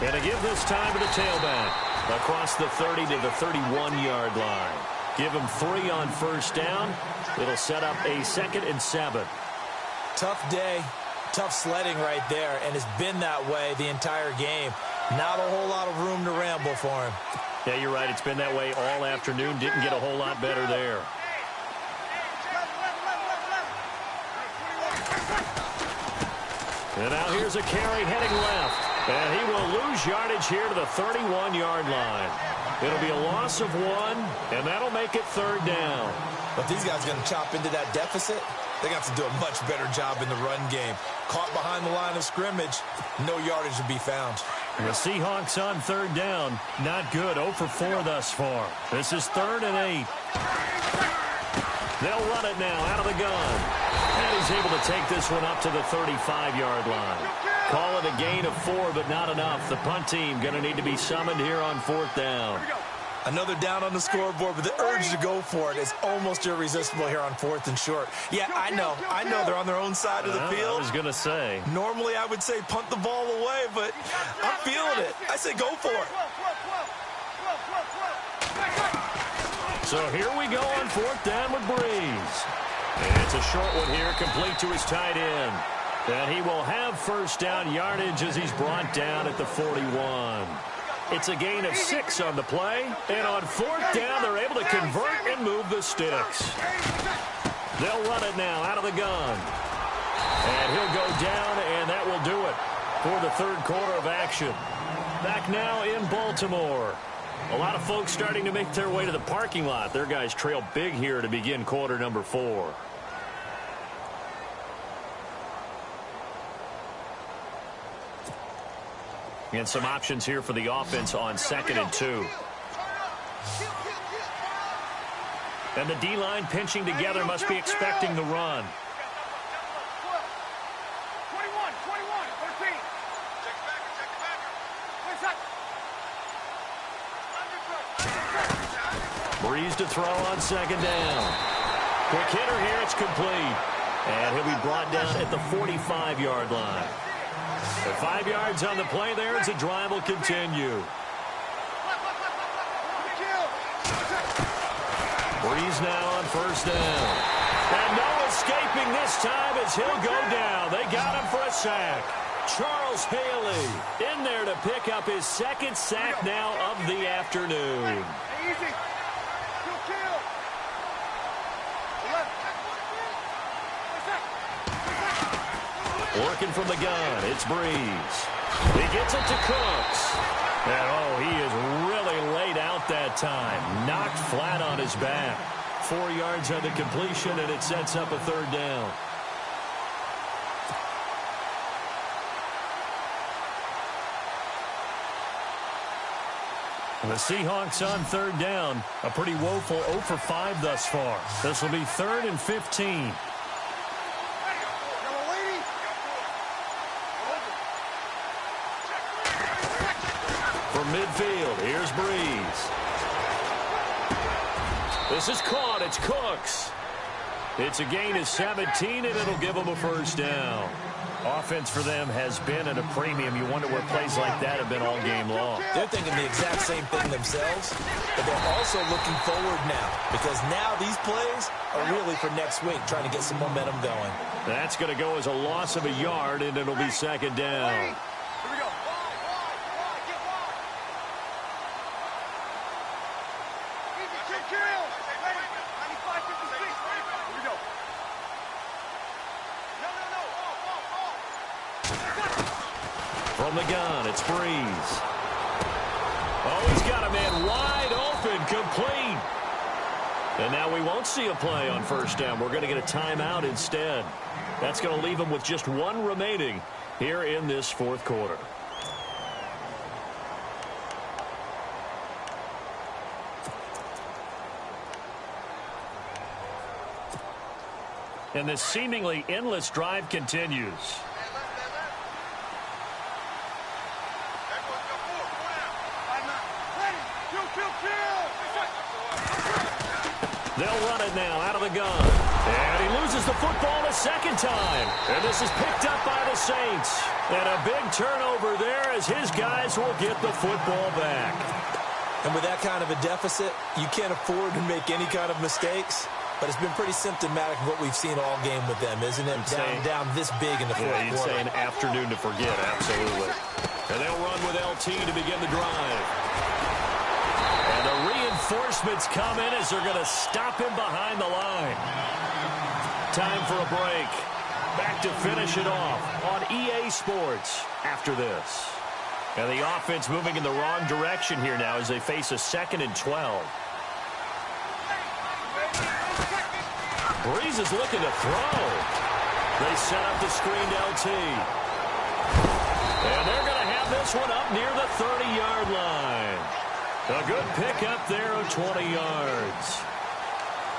A: And to give this time to the tailback. Across the 30 to the 31-yard line. Give him 3 on first down. It'll set up a 2nd and 7.
B: Tough day, tough sledding right there, and it's been that way the entire game. Not a whole lot of room to ramble for him.
A: Yeah, you're right. It's been that way all afternoon. Didn't get a whole lot better there. And now here's a carry heading left. And he will lose yardage here to the 31-yard line. It'll be a loss of 1, and that'll make it 3rd down.
B: But these guys are going to chop into that deficit. They're going to have to do a much better job in the run game. Caught behind the line of scrimmage, no yardage to be found.
A: And the Seahawks on 3rd down. Not good. 0 for 4 thus far. This is 3rd and 8. They'll run it now out of the gun. And he's able to take this one up to the 35-yard line. Call it a gain of 4, but not enough. The punt team going to need to be summoned here on 4th down.
B: Another down on the scoreboard, but the urge to go for it is almost irresistible here on 4th and short. Yeah, I know they're on their own side of the field.
A: I was going to say.
B: Normally I would say punt the ball away, but I'm feeling it. I say go for it.
A: So here we go on 4th down with Breeze. And it's a short one here, complete to his tight end. And he will have first down yardage as he's brought down at the 41. It's a gain of 6 on the play. And on 4th down, they're able to convert and move the sticks. They'll run it now out of the gun. And he'll go down, and that will do it for the 3rd quarter of action. Back now in Baltimore. A lot of folks starting to make their way to the parking lot. Their guys trail big here to begin quarter number 4. And some options here for the offense on 2nd and 2. And the D-line pinching together must be expecting the run.
H: 21, 13.
A: Breeze to throw on 2nd down. Quick hitter here, it's complete. And he'll be brought down at the 45-yard line. The 5 yards on the play there as the drive will continue. Breeze now on first down. And no escaping this time as he'll go down. They got him for a sack. Charles Haley in there to pick up his 2nd sack now of the afternoon.
H: Easy.
A: Working from the gun, it's Breeze. He gets it to Cooks. And, he is really laid out that time. Knocked flat on his back. 4 yards on the completion, and it sets up a 3rd down. The Seahawks on 3rd down. A pretty woeful 0 for 5 thus far. This will be 3rd and 15. From midfield, here's Breeze. This is caught. It's Cooks. It's a gain of 17, and it'll give them a first down. Offense for them has been at a premium. You wonder where plays like that have been all game long.
B: They're thinking the exact same thing themselves, but they're also looking forward now because now these plays are really for next week, trying to get some momentum going.
A: That's going to go as a loss of a yard, and it'll be 2nd down. From the gun, it's Breeze. He's got a man wide open, complete. And now we won't see a play on first down. We're going to get a timeout instead. That's going to leave him with just 1 remaining here in this 4th quarter. And this seemingly endless drive continues. They'll run it now out of the gun. And he loses the football a second time. And this is picked up by the Saints. And a big turnover there as his guys will get the football back.
B: And with that kind of a deficit, you can't afford to make any kind of mistakes. But it's been pretty symptomatic of what we've seen all game with them, isn't it? Down this big in the fourth quarter.
A: You'd say an afternoon to forget, absolutely. And they'll run with LT to begin the drive. And the reinforcements come in as they're going to stop him behind the line. Time for a break. Back to finish it off on EA Sports after this. And the offense moving in the wrong direction here now as they face a 2nd and 12. Breeze is looking to throw. They set up the screen to LT. And they're going to have this one up near the 30-yard line. A good pickup there of 20 yards.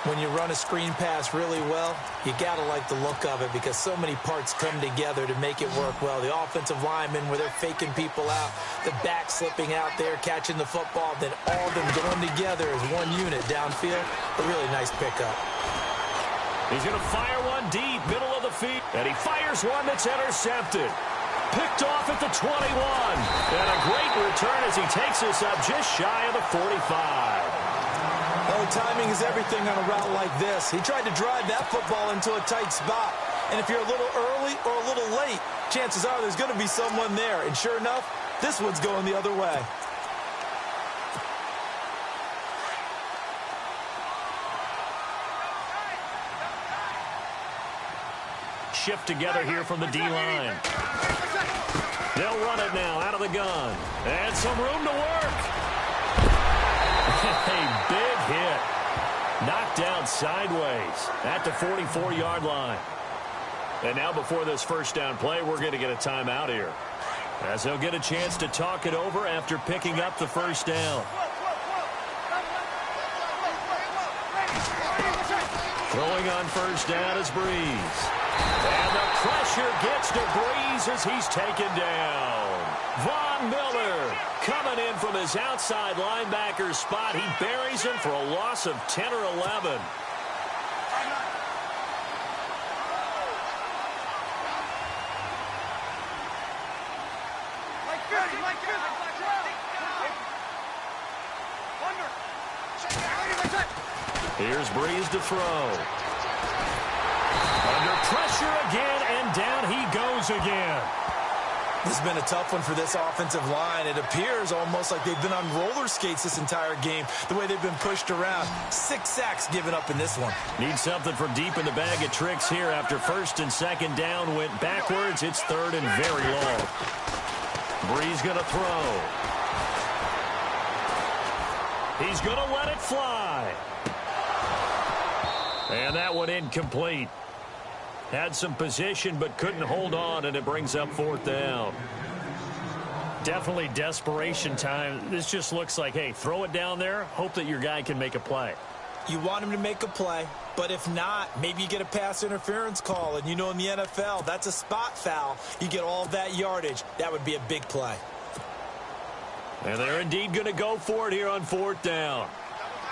B: When you run a screen pass really well, you got to like the look of it because so many parts come together to make it work well. The offensive linemen where they're faking people out, the back slipping out there, catching the football, then all of them going together as one unit downfield. A really nice pickup.
A: He's going to fire one deep, middle of the field, and he fires one that's intercepted. Picked off at the 21. And a great return as he takes this up just shy of the 45.
B: Oh, timing is everything on a route like this. He tried to drive that football into a tight spot. And if you're a little early or a little late, chances are there's going to be someone there. And sure enough, this one's going the other way.
A: Shift together here from the D-line. They'll run it now out of the gun. And some room to work. A big hit. Knocked down sideways at the 44-yard line. And now before this first down play, we're going to get a timeout here, as they'll get a chance to talk it over after picking up the first down. Throwing on first down is Breeze. And the pressure gets to Breeze as he's taken down. Von Miller coming in from his outside linebacker spot. He buries him for a loss of 10 or 11. Here's Breeze to throw. Under pressure again, and down he goes again.
B: This has been a tough one for this offensive line. It appears almost like they've been on roller skates this entire game, the way they've been pushed around. 6 sacks given up in this one.
A: Need something from deep in the bag of tricks here after first and second down went backwards. It's third and very long. Breeze going to throw. He's going to let it fly. And that one incomplete. Had some position but couldn't hold on, and it brings up fourth down.
G: Definitely desperation time. This just looks like, hey, throw it down there, hope that your guy can make a play.
B: You want him to make a play, but if not, maybe you get a pass interference call, and you know in the NFL, that's a spot foul. You get all that yardage. That would be a big play.
A: And they're indeed going to go for it here on fourth down.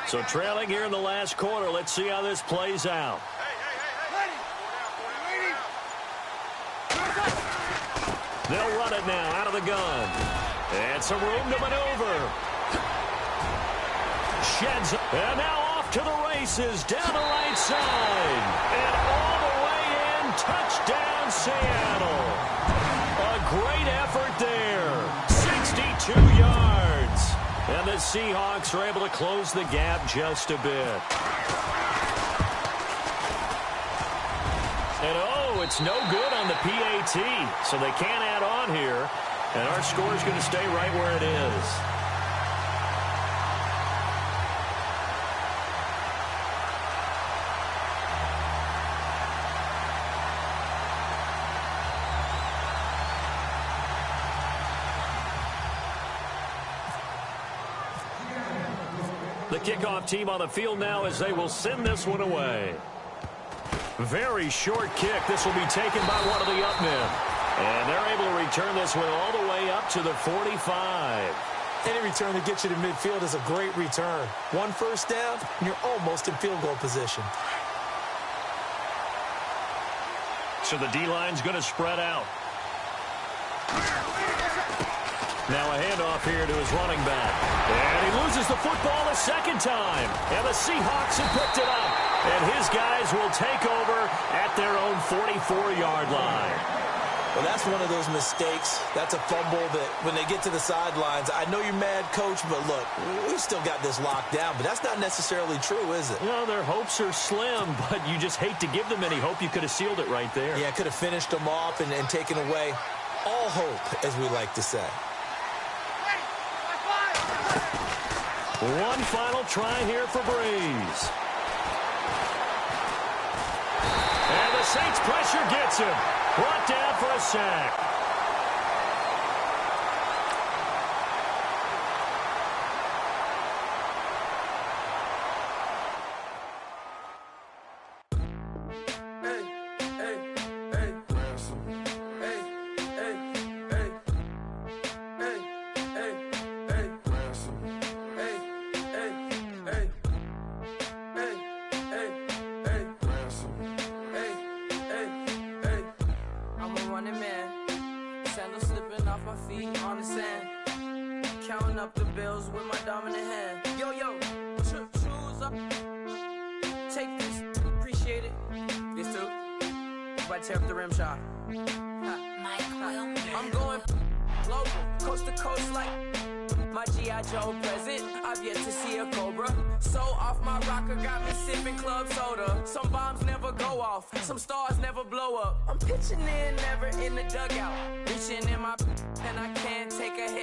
A: So trailing here in the last quarter, let's see how this plays out. They'll run it now out of the gun. And some room to maneuver. Sheds. And now off to the races down the right side. And all the way in. Touchdown, Seattle. A great effort there. 62 yards. And the Seahawks are able to close the gap just a bit. And oh, it's no good on the PAT, so they can't add on here. And our score is going to stay right where it is. The kickoff team on the field now as they will send this one away. Very short kick. This will be taken by one of the up men. And they're able to return this one all the way up to the 45.
B: Any return that gets you to midfield is a great return. One first down, and you're almost in field goal position.
A: So the D-line's going to spread out. Now a handoff here to his running back. And he loses the football a second time. And the Seahawks have picked it up. And his guys will take over at their own 44-yard line.
B: Well, that's one of those mistakes. That's a fumble that when they get to the sidelines, I know you're mad, Coach, but look, we've still got this locked down. But that's not necessarily true, is it?
A: You know, their hopes are slim, but you just hate to give them any hope. You could have sealed it right there.
B: Yeah, could have finished them off and taken away all hope, as we like to say.
A: One final try here for Breeze. And the Saints pressure gets him. Brought down for a sack.
I: Tear up the rim shot. I'm going global, coast to coast like my G.I. Joe present. I've yet to see a Cobra. So off my rocker, got me sipping club soda. Some bombs never go off, some stars never blow up. I'm pitching in, never in the dugout. Reaching in my and I can't take a hit.